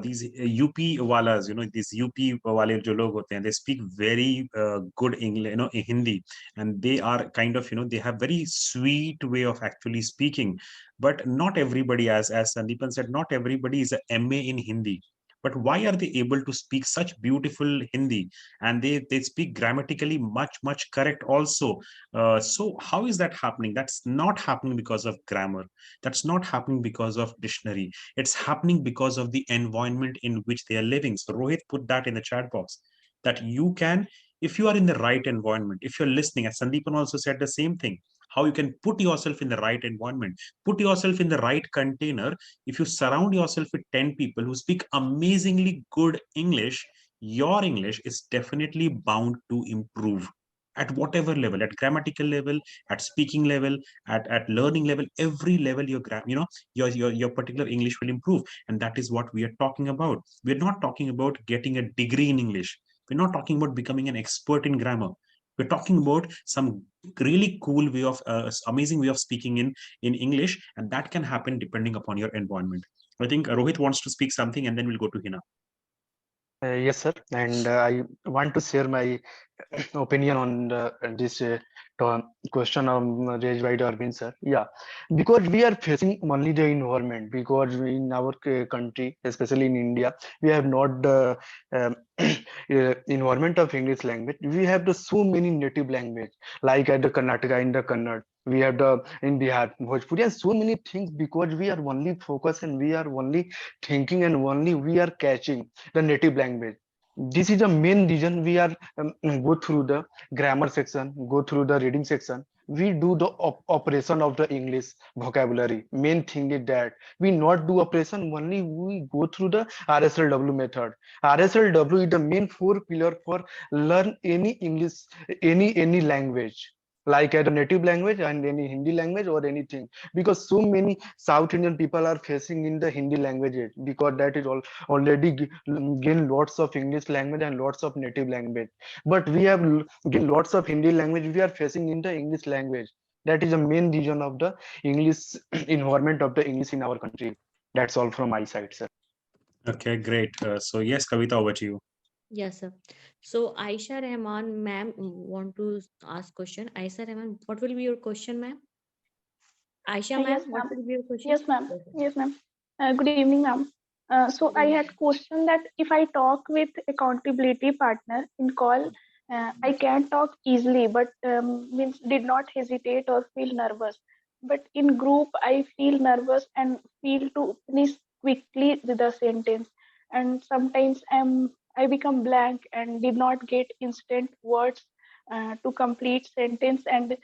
these UP walas, these UP wale jo log hote hain, they speak very good English, Hindi, and they are kind of, they have very sweet way of actually speaking. But not everybody, as Sandeepan said, not everybody is a MA in Hindi. But why are they able to speak such beautiful Hindi, and they speak grammatically much correct also? So how is that happening? That's not happening because of grammar. That's not happening because of dictionary. It's happening because of the environment in which they are living. So Rohit put that in the chat box, that you can, if you are in the right environment, if you're listening, and Sandeepan also said the same thing, how you can put yourself in the right environment, put yourself in the right container. If you surround yourself with 10 people who speak amazingly good English, your English is definitely bound to improve at whatever level, at grammatical level, at speaking level, at learning level, every level your particular English will improve. And that is what we are talking about. We're not talking about getting a degree in English. We're not talking about becoming an expert in grammar. We're talking about some really cool way of amazing way of speaking in English, and that can happen depending upon your environment. I think Rohit wants to speak something, and then we'll go to Hina. Yes, sir. And I want to share my opinion on this question raised by Arvind, sir. Yeah, because we are facing only the environment, because in our country, especially in India, we have not the environment of English language. We have the so many native language, like at the Karnataka in the Kannada. We have the in Bihar, Bhojpuri, and so many things, because we are only focused and we are only thinking and only we are catching the native language. This is the main reason we are go through the grammar section, go through the reading section. We do the operation of the English vocabulary. Main thing is that we not do operation only. We go through the RSLW method. RSLW is the main four pillar for learn any English, any language, like a native language and any Hindi language or anything, because so many South Indian people are facing in the Hindi languages, because that is all already gain lots of English language and lots of native language, but we have gain lots of Hindi language we are facing in the English language. That is the main reason of the English environment of the English in our country. That's all from my side, sir. Okay, great. So yes, Kavita, over to you. Yes, sir. So Aisha Rahman, ma'am, want to ask question. Aisha Rahman, what will be your question, ma'am? Aisha, ma'am, Yes, what ma'am. will be your question? Yes, ma'am. Yes, sir. Yes, ma'am. Good evening, ma'am. So I had question that if I talk with accountability partner in call, I can talk easily, but means did not hesitate or feel nervous. But in group, I feel nervous and feel to finish quickly with the sentence, and sometimes I become blank and did not get instant words to complete sentence and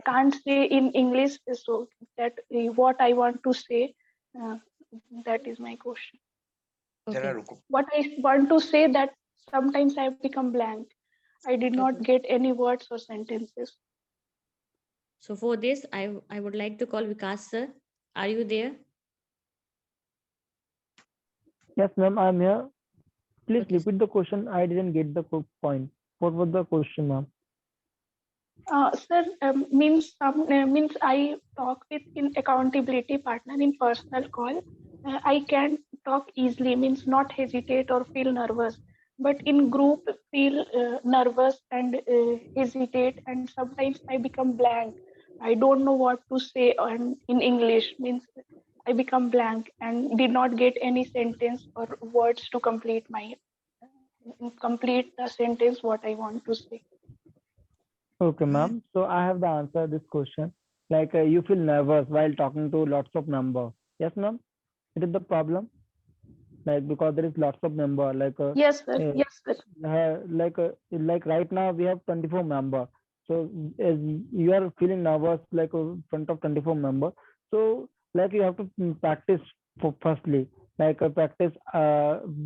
can't say in English. So that what I want to say. Uh, that is my question. Okay. What I want to say that sometimes I become blank. I did not Okay. get any words or sentences. So for this, I would like to call Vikas, sir. Are you there? Yes, ma'am, I'm here. Please Okay, sir. repeat the question. I didn't get the point. What was the question, ma'am? Sir, means I talk with in accountability partner in personal call. I can talk easily, means not hesitate or feel nervous. But in group, feel nervous and hesitate, and sometimes I become blank. I don't know what to say on in English. Means I become blank and did not get any sentence or words to complete the sentence what I want to say. Okay, ma'am. So I have the answer this question. Like you feel nervous while talking to lots of number. Yes, ma'am. It is the problem. Like because there is lots of member. Yes, sir. Yes, sir. Like right now we have 24 member. So as you are feeling nervous like in front of 24 member. So like you have to practice for firstly. Like practice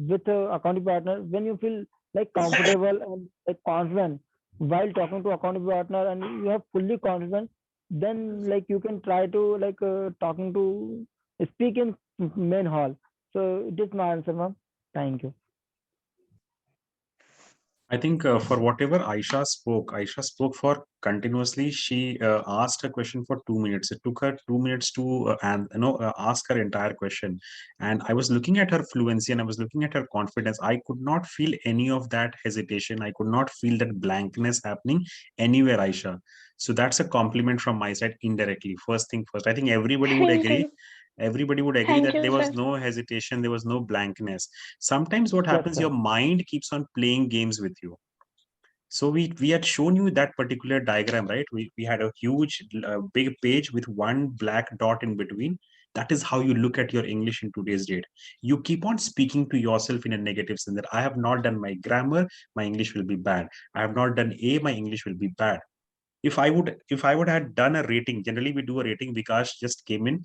with a accounting partner when you feel like comfortable and like confident while talking to accounting partner and you have fully confident, then like you can try to like talking to speak in main hall. So it is my answer, ma'am. Thank you. I think for whatever Aisha spoke for continuously. She asked a question for 2 minutes. It took her 2 minutes to ask her entire question. And I was looking at her fluency and I was looking at her confidence. I could not feel any of that hesitation. I could not feel that blankness happening anywhere, Aisha. So that's a compliment from my side indirectly. First thing first, I think Thank you. everybody would agree Thank that you, there was sir. no hesitation, there was no blankness. Sometimes what Yes, happens, sir. your mind keeps on playing games with you. So we had shown you that particular diagram, right? We had a huge big page with one black dot in between. That is how you look at your English in today's date. You keep on speaking to yourself in a negative sense that I have not done my grammar, my English will be bad. I have not done A, my English will be bad. If I would have done a rating, generally we do a rating. Vikas just came in.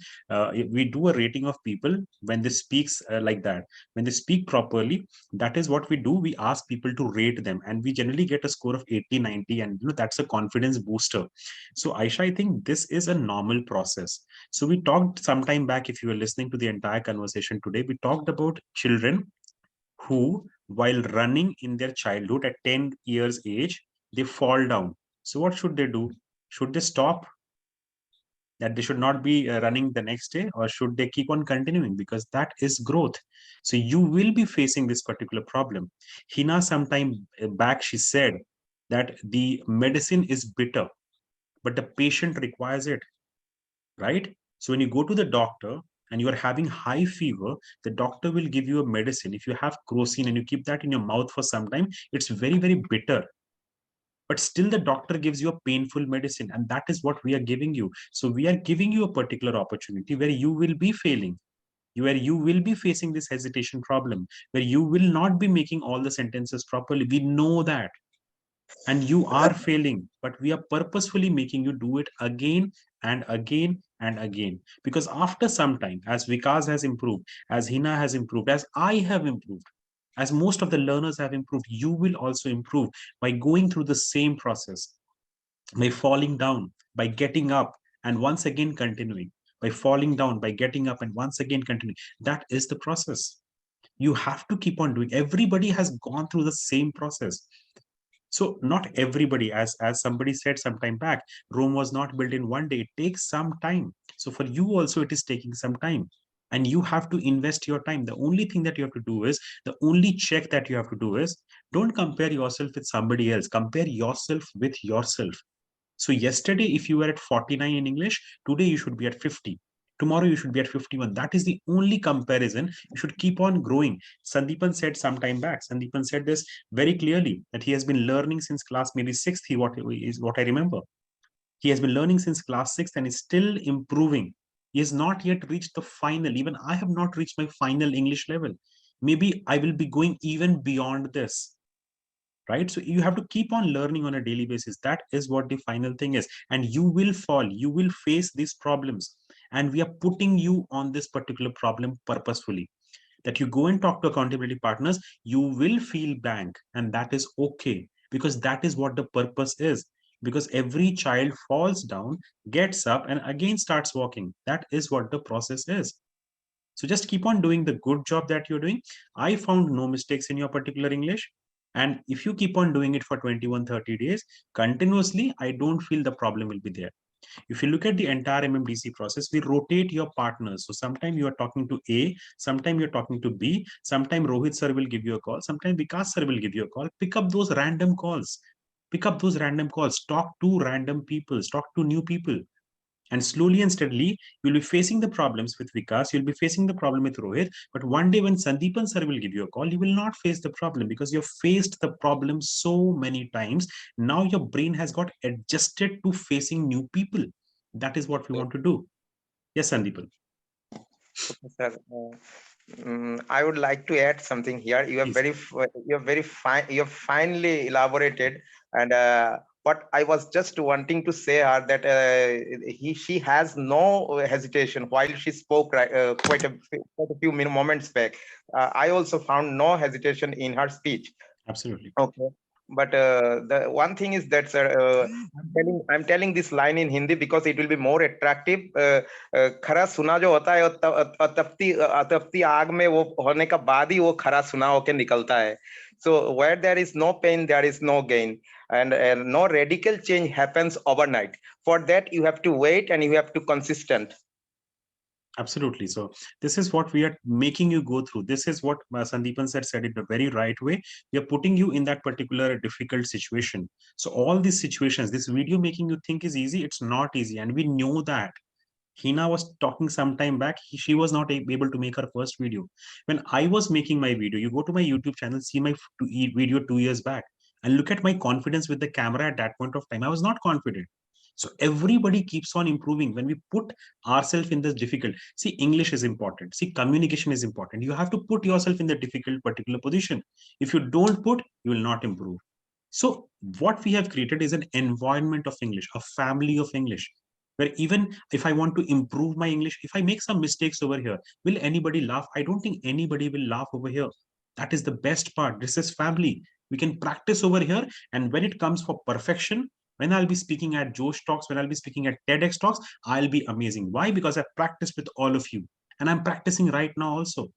We do a rating of people when they speaks like that, when they speak properly. That is what we do. We ask people to rate them, and we generally get a score of 80, 90, and that's a confidence booster. So Aisha, I think this is a normal process. So we talked some time back, if you were listening to the entire conversation today, we talked about children who, while running in their childhood at 10 years age, they fall down. So what should they do? Should they stop? That they should not be running the next day, or should they keep on continuing? Because that is growth. So you will be facing this particular problem. Hina, sometime back, she said that the medicine is bitter, but the patient requires it, right? So when you go to the doctor and you are having high fever, the doctor will give you a medicine. If you have crocin and you keep that in your mouth for some time, it's very, very bitter. But still the doctor gives you a painful medicine, and that is what we are giving you. So we are giving you a particular opportunity where you will be failing, where you will be facing this hesitation problem, where you will not be making all the sentences properly. We know that. And you are failing, but we are purposefully making you do it again and again and again. Because after some time, as Vikas has improved, as Hina has improved, as I have improved, as most of the learners have improved, you will also improve by going through the same process, by falling down, by getting up, and once again continuing, by falling down, by getting up, and once again continuing. That is the process. You have to keep on doing. Everybody has gone through the same process. So not everybody, as somebody said some time back, Rome was not built in one day. It takes some time. So for you also, it is taking some time. And you have to invest your time. The only thing that you have to do is, the only check that you have to do is, don't compare yourself with somebody else. Compare yourself with yourself. So yesterday, if you were at 49 in English, today you should be at 50. Tomorrow you should be at 51. That is the only comparison. You should keep on growing. Sandeepan said some time back, Sandeepan said this very clearly, that he has been learning since class maybe sixth, what is what I remember. He has been learning since class sixth and is still improving. He has not yet reached the final. Even I have not reached my final English level. Maybe I will be going even beyond this, right? So you have to keep on learning on a daily basis. That is what the final thing is. And you will fall, you will face these problems. And we are putting you on this particular problem purposefully, that you go and talk to accountability partners, you will feel blank, and that is okay, because that is what the purpose is. Because every child falls down, gets up, and again starts walking. That is what the process is. So just keep on doing the good job that you're doing. I found no mistakes in your particular English. And if you keep on doing it for 21, 30 days continuously, I don't feel the problem will be there. If you look at the entire MMDC process, we rotate your partners. So sometimes you are talking to A, sometimes you're talking to B, sometimes Rohit sir will give you a call, sometimes Vikas sir will give you a call. Pick up those random calls. Pick up those random calls. Talk to random people. Talk to new people. And slowly and steadily, you'll be facing the problems with Vikas, you'll be facing the problem with Rohit. But one day when Sandeepan sir will give you a call, you will not face the problem, because you've faced the problem so many times. Now your brain has got adjusted to facing new people. That is what we want to do. Yes, Sandeepan. Sir, I would like to add something here. You have Please. very fine. You have finely elaborated, and what I was just wanting to say are that she has no hesitation while she spoke quite a few moments back. I also found no hesitation in her speech. Absolutely. Okay. But the one thing is that, sir, I'm telling this line in Hindi because it will be more attractive. खरा सुना जो होता है, तपती आग में वो होने का बाद ही वो खरा सुना होके निकलता है. So where there is no pain, there is no gain, and no radical change happens overnight. For that, you have to wait and you have to consistent. Absolutely. So this is what we are making you go through. This is what Sandeepan said it the very right way. We are putting you in that particular difficult situation. So all these situations, this video making you think is easy, it's not easy. And we know that. Hina was talking some time back. She was not able to make her first video. When I was making my video, you go to my YouTube channel, see my video 2 years back, and look at my confidence with the camera at that point of time. I was not confident. So everybody keeps on improving when we put ourselves in this difficult. See, English is important. See, communication is important. You have to put yourself in the difficult particular position. If you don't put, you will not improve. So what we have created is an environment of English, a family of English, where even if I want to improve my English, if I make some mistakes over here, will anybody laugh? I don't think anybody will laugh over here. That is the best part. This is family. We can practice over here. And when it comes for perfection, when I'll be speaking at Josh Talks, when I'll be speaking at TEDx Talks, I'll be amazing. Why? Because I've practiced with all of you. And I'm practicing right now also.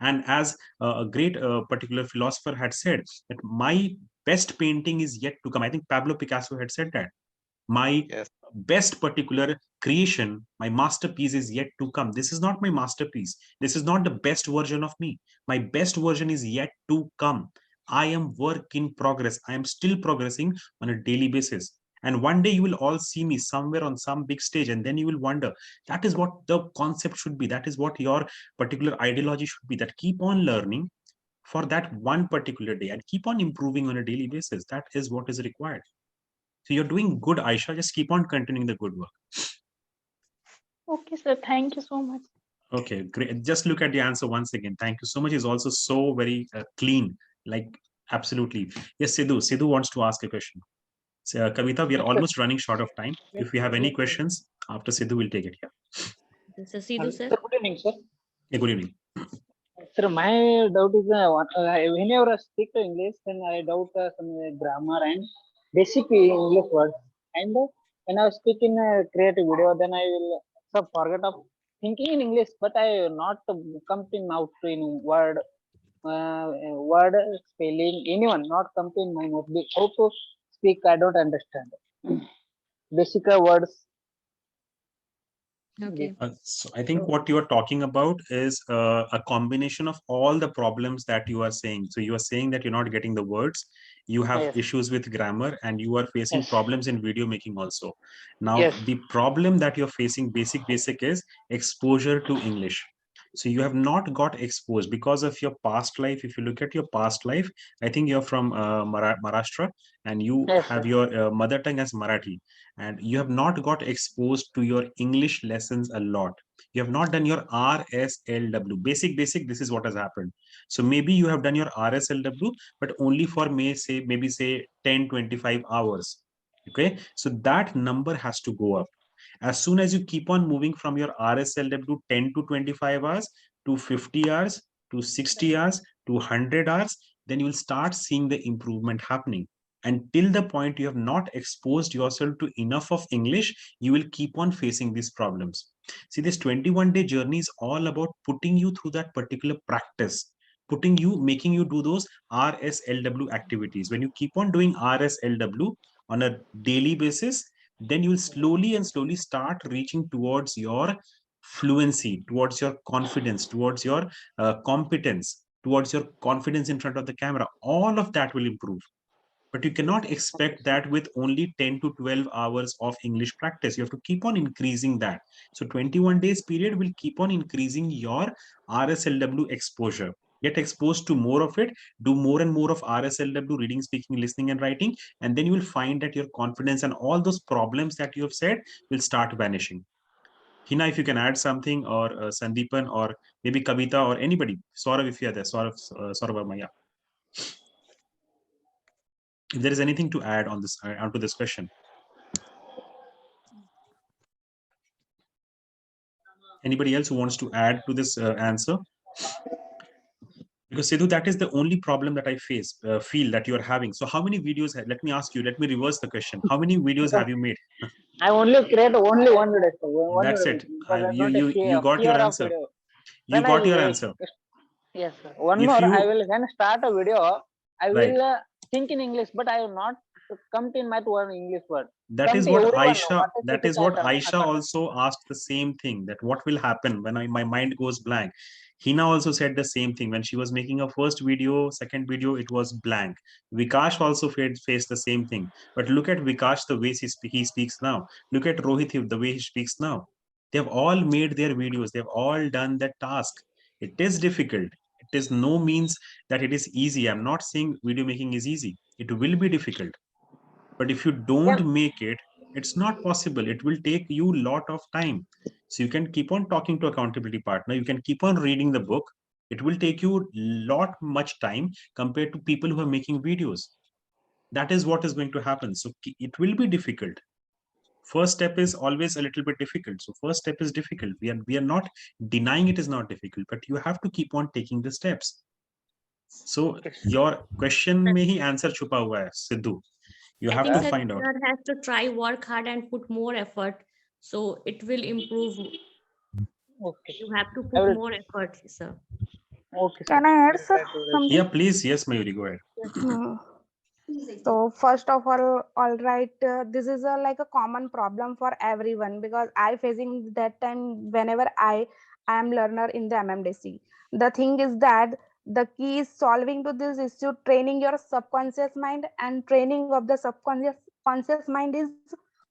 And as a great particular philosopher had said, that my best painting is yet to come. I think Pablo Picasso had said that. My best particular creation, my masterpiece is yet to come. This is not my masterpiece. This is not the best version of me. My best version is yet to come. I am work in progress. I am still progressing on a daily basis. And one day you will all see me somewhere on some big stage, and then you will wonder, that is what the concept should be. That is what your particular ideology should be, that keep on learning for that one particular day and keep on improving on a daily basis. That is what is required. So you're doing good, Aisha. Just keep on continuing the good work. Okay, sir. Thank you so much. Okay, great. Just look at the answer once again. Thank you so much. Is also so very clean. Like, absolutely. Yes, Sidhu. Sidhu wants to ask a question. So, Kavita, we are almost running short of time. If we have any questions, after Sidhu, we'll take it here. This is Sidhu, sir. Sir, good evening, sir. Yeah, good evening. Sir, my doubt is whenever I speak to English, then I doubt some grammar and basic English words. And when I speak in a creative video, then I will forget of thinking in English, but I not come in out to in word, word spelling, anyone not come to in my mouth. How to speak, I don't understand. Basic words. Okay. So I think what you are talking about is a combination of all the problems that you are saying. So you are saying that you're not getting the words, you have Yes. issues with grammar, and you are facing Yes. problems in video making also. Now, Yes. the problem that you're facing, basic is exposure to English. So you have not got exposed because of your past life. If you look at your past life, I think you're from Maharashtra, and you Yes, have sir. your mother tongue as Marathi, and you have not got exposed to your English lessons a lot. You have not done your RSLW. Basic, this is what has happened. So maybe you have done your RSLW, but only for maybe say 10, 25 hours. Okay, so that number has to go up. As soon as you keep on moving from your RSLW 10 to 25 hours to 50 hours to 60 hours to 100 hours, then you will start seeing the improvement happening. Until the point you have not exposed yourself to enough of English, you will keep on facing these problems. See, this 21-day journey is all about putting you through that particular practice, making you do those RSLW activities. When you keep on doing RSLW on a daily basis, then you will slowly and slowly start reaching towards your fluency, towards your confidence, towards your competence, towards your confidence in front of the camera. All of that will improve. But you cannot expect that with only 10 to 12 hours of English practice. You have to keep on increasing that. So 21 days period will keep on increasing your RSLW exposure. Get exposed to more of it, do more and more of RSLW, reading, speaking, listening, and writing, and then you will find that your confidence and all those problems that you have said will start vanishing. Hina, if you can add something, or Sandeepan, or maybe Kavita, or anybody. Saurav, if you are there. Saurav, yeah. If there is anything to add on this onto this question. Anybody else who wants to add to this answer? Because Sidhu, that is the only problem that I feel that you are having. So how many videos, let me ask you, let me reverse the question. How many videos have you made? I only create only one video, sir. One That's video it. because I'm not a You got fear your of answer. video. You When got your answer. yes, sir. One If more, I you, will when start a video, I right. will think in English, but I will not come to in my one English word. That Come is to what everyone. Aisha, that is what Aisha also asked the same thing, that what will happen when my mind goes blank. Hina also said the same thing. When she was making her first video, second video, it was blank. Vikash also faced the same thing. But look at Vikash, the way he speaks now. Look at Rohit, the way he speaks now. They have all made their videos. They have all done that task. It is difficult. It is no means that it is easy. I'm not saying video making is easy. It will be difficult. But if you don't make it, it's not possible. It will take you a lot of time. So you can keep on talking to accountability partner. You can keep on reading the book. It will take you lot much time compared to people who are making videos. That is what is going to happen. So it will be difficult. First step is always a little bit difficult. So first step is difficult. We are not denying it is not difficult, but you have to keep on taking the steps. So your question में ही answer छुपा हुआ है, Sidhu. You I have think to sir, find out. sir has to try, work hard, and put more effort. So it will improve. Okay. You have to put more effort, sir. Okay, sir. Can I add, I'll sir, try to something? Yeah, please. Yes, Mayuri, go ahead. Hmm. So first of all right, this is like a common problem for everyone because I facing that time whenever I am learner in the MMDC. The thing is that the key is solving to this issue, training your subconscious mind, and training of the subconscious conscious mind is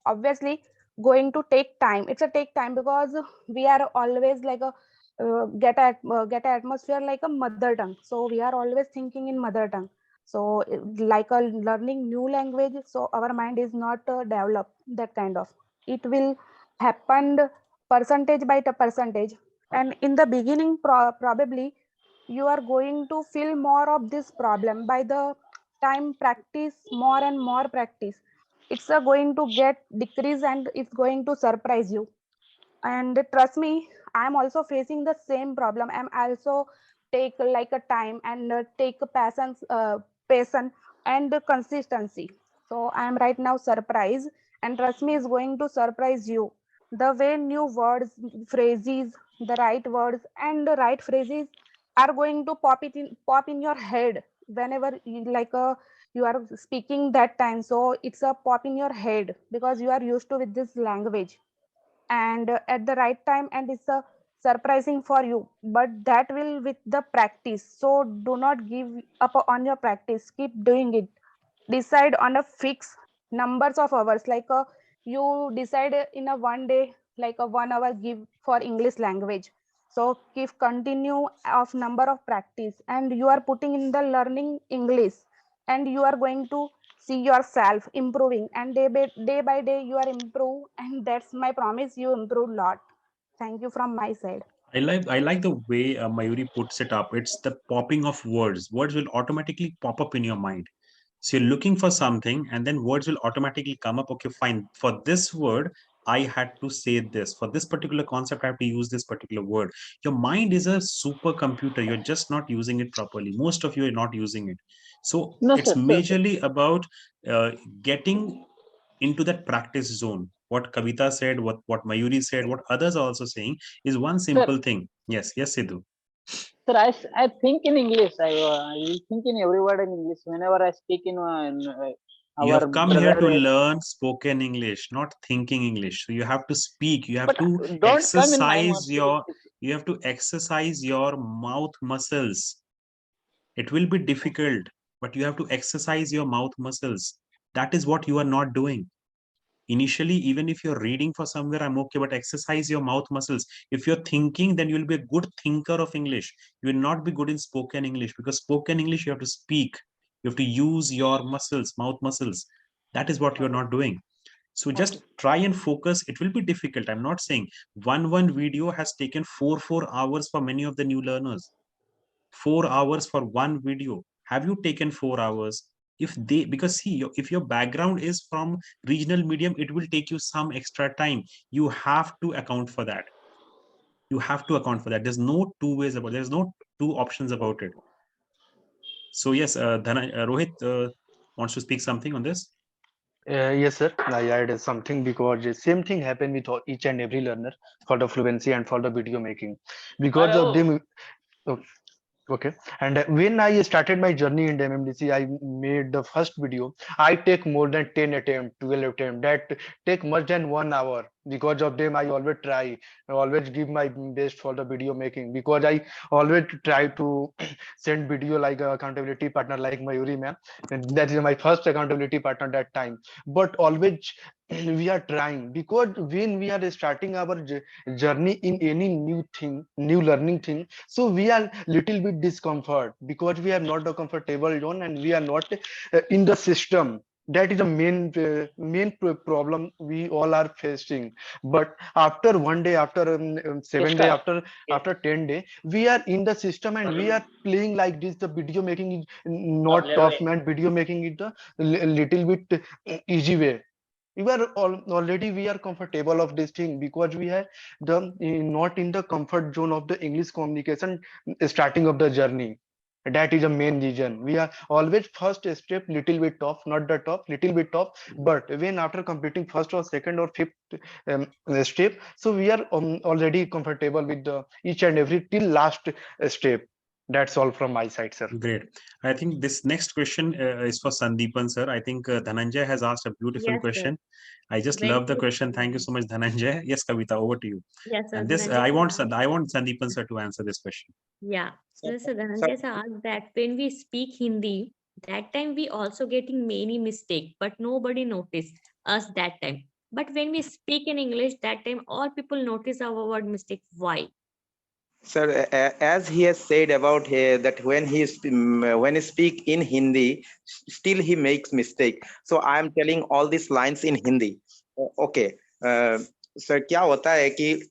obviously going to take time. It's a take time because we are always like a get a atmosphere like a mother tongue. So we are always thinking in mother tongue. So like a learning new language, so our mind is not developed that kind of. It will happen percentage by the percentage, and in the beginning probably you are going to feel more of this problem. By the time practice more and more practice, it's going to get decrease and it's going to surprise you. And trust me, I'm also facing the same problem. I'm also take like a time and take a patience and consistency. So I'm right now surprised, and trust me, is going to surprise you. The way new words, phrases, the right words and the right phrases are going to pop in your head whenever you are speaking that time. So it's a pop in your head because you are used to with this language, and at the right time, and it's a surprising for you, but that will with the practice. So do not give up on your practice, keep doing it. Decide on a fixed numbers of hours, you decide in a one day, like a 1 hour give for English language. So keep continue of number of practice, and you are putting in the learning English, and you are going to see yourself improving, and day by day you are improve, and that's my promise, you improve a lot. Thank you from my side. I like the way Mayuri puts it up. It's the popping of words. Words will automatically pop up in your mind. So you're looking for something, and then words will automatically come up. Okay, fine. For this word, I had to say this. For this particular concept, I have to use this particular word. Your mind is a supercomputer. You're just not using it properly. Most of you are not using it. So No, it's sir. Sir. majorly about getting into that practice zone. What Kavita said, what Mayuri said, what others are also saying is one Sir, simple thing. Yes, yes, Sidhu. sir, I think in English. I will think in every word in English whenever I speak in You our have come here to brother. learn spoken English, not thinking English. So you have to speak. You have But to don't come in my exercise mercy. your. You have to exercise your mouth muscles. It will be difficult, but you have to exercise your mouth muscles. That is what you are not doing. Initially, even if you're reading for somewhere, I'm okay, but exercise your mouth muscles. If you're thinking, then you'll be a good thinker of English. You will not be good in spoken English, because spoken English, you have to speak. You have to use your muscles, mouth muscles. That is what you're not doing. So just try and focus. It will be difficult. I'm not saying one video has taken 4 hours for many of the new learners. 4 hours for one video. Have you taken 4 hours? If they, because see, if your background is from regional medium, it will take you some extra time. You have to account for that. You have to account for that. There's no two ways about it. There's no two options about it. So yes, Rohit wants to speak something on this. Yes, sir. I add something because the same thing happened with each and every learner for the fluency and for the video making. Because of them, okay. And when I started my journey in MMDC, I made the first video. I take more than 10 attempt, 12 attempt. That take much than 1 hour. Because of them, I always try. I always give my best for the video making. Because I always try to send video like a accountability partner like Mayuri ma'am. And that is my first accountability partner that time. But always we are trying, because when we are starting our journey in any new thing, new learning thing, so we are little bit discomfort because we are not a comfortable zone and we are not in the system. That is the main problem we all are facing. But after one day, after 7 day, after 10 day, we are in the system and we are playing like this. The video making is not tough, man. Video making is the little bit easy way. We are already we are comfortable of this thing because we are the not in the comfort zone of the English communication starting of the journey. That is a main reason. We are always first step little bit tough, not the top, little bit tough. But when after completing first or second or fifth step, so we are already comfortable with the each and every till last step. That's all from my side, sir. Great. I think this next question is for Sandeepan sir. I think Dhananjay has asked a beautiful Yes, sir. question. I just Very love the good question. Thank you question. so much, Dhananjay. Yes, Kavita, over to you. Yes, sir. And this, Dhananjay sir. I want Sandeepan sir to answer this question. Yeah. Sir, So sir, Dhananjay sir asked that when we speak Hindi, that time we also getting many mistake, but nobody noticed us that time. But when we speak in English, that time all people notice our word mistake. Why? sir, as he has said about that when he speak in Hindi, still he makes mistake. So I am telling all these lines in Hindi. Okay, sir क्या होता है कि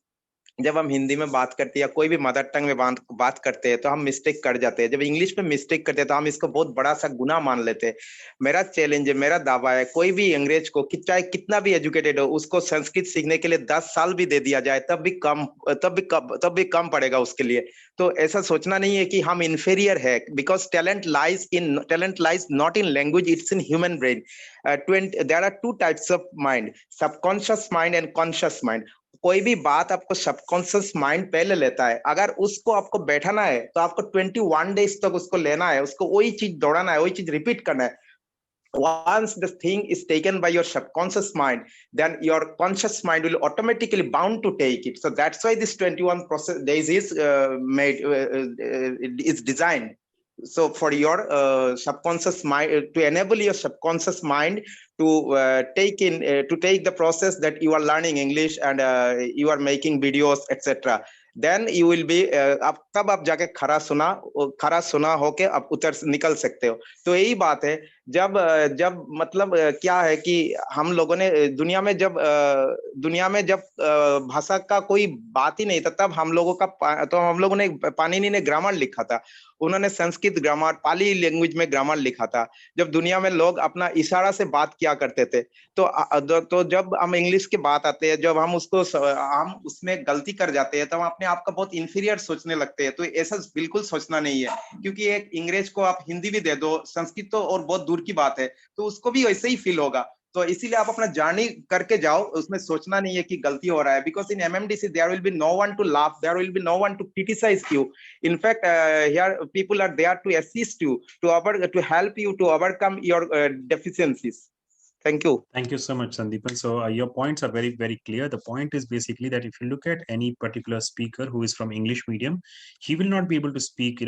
जब हम हिंदी में बात करते हैं या कोई भी मदर टंग में बात करते हैं तो हम मिस्टेक कर जाते हैं। जब इंग्लिश में मिस्टेक करते हैं तो हम इसको बहुत बड़ा सा गुनाह मान लेते हैं। मेरा चैलेंज है, मेरा दावा है, कोई भी अंग्रेज को चाहे कितना भी एजुकेटेड हो, उसको संस्कृत सीखने के लिए 10 साल भी दे दिया जाए तब भी कम पड़ेगा उसके लिए। तो ऐसा सोचना नहीं है कि हम इन्फीरियर है, because talent lies not in language, it's in human brain. There are two types of mind, subconscious mind and conscious mind. कोई भी बात आपको सबकॉन्शियस माइंड पहले लेता है, अगर उसको आपको बैठाना है तो आपको 21 डेज तक उसको लेना है, उसको वही चीज दौड़ाना है, वही चीज रिपीट करना है। Once the thing is taken by your subconscious mind, then your conscious mind will automatically bound to take it. So that's why this 21 process days is is designed. So for your subconscious mind, to enable your subconscious mind to take the process that you are learning English and you are making videos, etc. Then you will be अब तब आप जाके खरा सुना होके आप निकल सकते हो। तो यही बात है। जब जब मतलब क्या है कि हम लोगों ने दुनिया में जब भाषा का कोई बात ही नहीं था, तब हम लोगों ने पाणिनि ने ग्रामर लिखा था। उन्होंने संस्कृत ग्रामर, पाली लैंग्वेज में ग्रामर लिखा था। जब दुनिया में लोग अपना इशारा से बात किया करते थे, तो जब हम इंग्लिश की बात आते हैं, जब हम उसमें गलती कर जाते हैं, तो हम अपने आप का बहुत इंफीरियर सोचने लगते हैं। तो ऐसा बिल्कुल सोचना नहीं है, क्योंकि एक अंग्रेज को आप हिंदी भी दे दो, संस्कृत तो और बहुत दूर की बात है, तो उसको भी वैसे ही फील होगा। तो इसीलिए आप अपना जर्नी करके जाओ, उसमें सोचना नहीं है कि गलती हो रहा है, because in MMDC there will be no one to laugh, there will be no one to criticize you. In fact, here people are there to assist you, to help you to overcome your deficiencies. Thank you. Thank you so much, Sandeepan. So your points are very, very clear. The point is basically that if you look at any particular speaker who is from English medium, he will not be able to speak,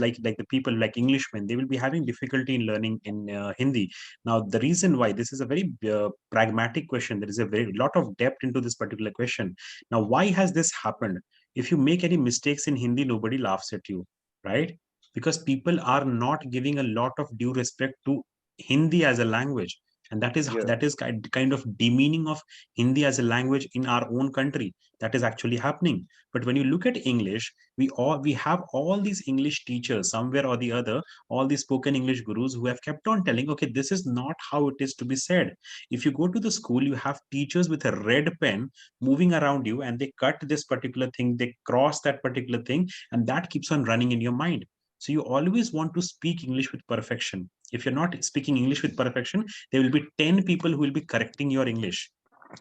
like the people like Englishmen, they will be having difficulty in learning in Hindi. Now, the reason why this is a very pragmatic question, there is a very lot of depth into this particular question. Now, why has this happened? If you make any mistakes in Hindi, nobody laughs at you, right? Because people are not giving a lot of due respect to Hindi as a language, and that is kind of demeaning of Hindi as a language in our own country. That is actually happening. But when you look at English, we have all these English teachers somewhere or the other, all these spoken English gurus who have kept on telling, okay, this is not how it is to be said. If you go to the school, you have teachers with a red pen moving around you, and they cut this particular thing, they cross that particular thing, and that keeps on running in your mind. So you always want to speak English with perfection. If you're not speaking English with perfection, there will be 10 people who will be correcting your English.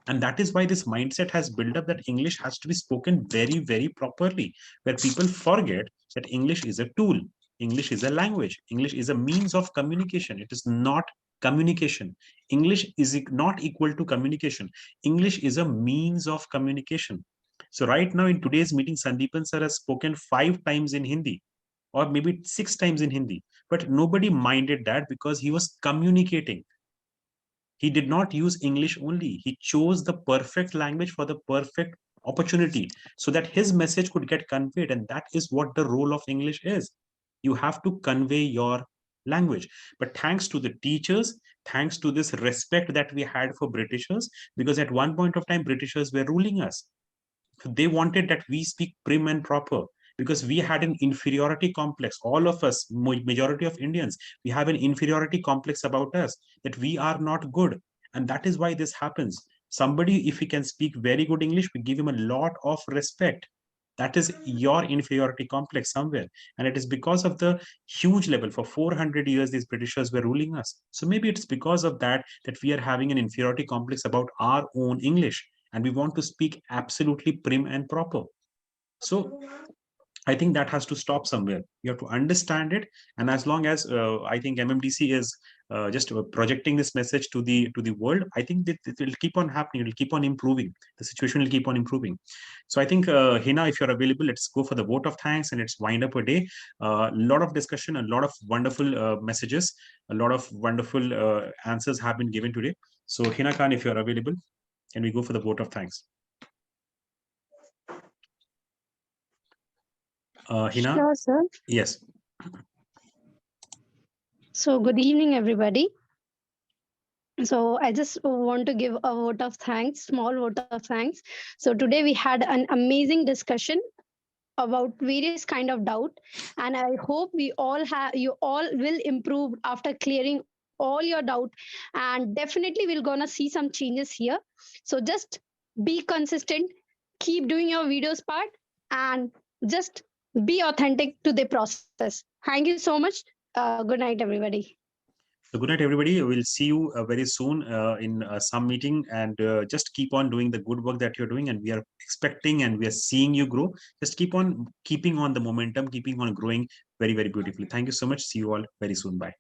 And that is why this mindset has built up that English has to be spoken very, very properly, where people forget that English is a tool. English is a language. English is a means of communication. It is not communication. English is not equal to communication. English is a means of communication. So right now in today's meeting, Sandeepan sir has spoken 5 times in Hindi, or maybe 6 times in Hindi, but nobody minded that because he was communicating. He did not use English only. He chose the perfect language for the perfect opportunity so that his message could get conveyed. And that is what the role of English is. You have to convey your language. But thanks to the teachers, thanks to this respect that we had for Britishers, because at one point of time, Britishers were ruling us. They wanted that we speak prim and proper, because we had an inferiority complex. All of us, majority of Indians, we have an inferiority complex about us, that we are not good. And that is why this happens. Somebody, if he can speak very good English, we give him a lot of respect. That is your inferiority complex somewhere. And it is because of the huge level. For 400 years, these Britishers were ruling us. So maybe it's because of that that we are having an inferiority complex about our own English. And we want to speak absolutely prim and proper. So I think that has to stop somewhere. You have to understand it, and as long as I think MMDC is just projecting this message to the world, I think that it will keep on happening. It will keep on improving. The situation will keep on improving. So I think Hina, if you're available, let's go for the vote of thanks and let's wind up a day. A lot of discussion, a lot of wonderful messages, a lot of wonderful answers have been given today. So Hina Khan, if you're available, can we go for the vote of thanks? Hina? Sure, sir. Yes. So, good evening, everybody. So, I just want to give a vote of thanks, small vote of thanks. So, today we had an amazing discussion about various kind of doubt, and I hope you all will improve after clearing all your doubt, and definitely we're gonna see some changes here. So, just be consistent, keep doing your videos part, and just be authentic to the process. Thank you so much. Good night, everybody. So good night, everybody. We'll see you very soon in some meeting, and just keep on doing the good work that you're doing. And we are expecting and we are seeing you grow. Just keep on keeping on the momentum, keeping on growing very, very beautifully. Thank you so much. See you all very soon. Bye.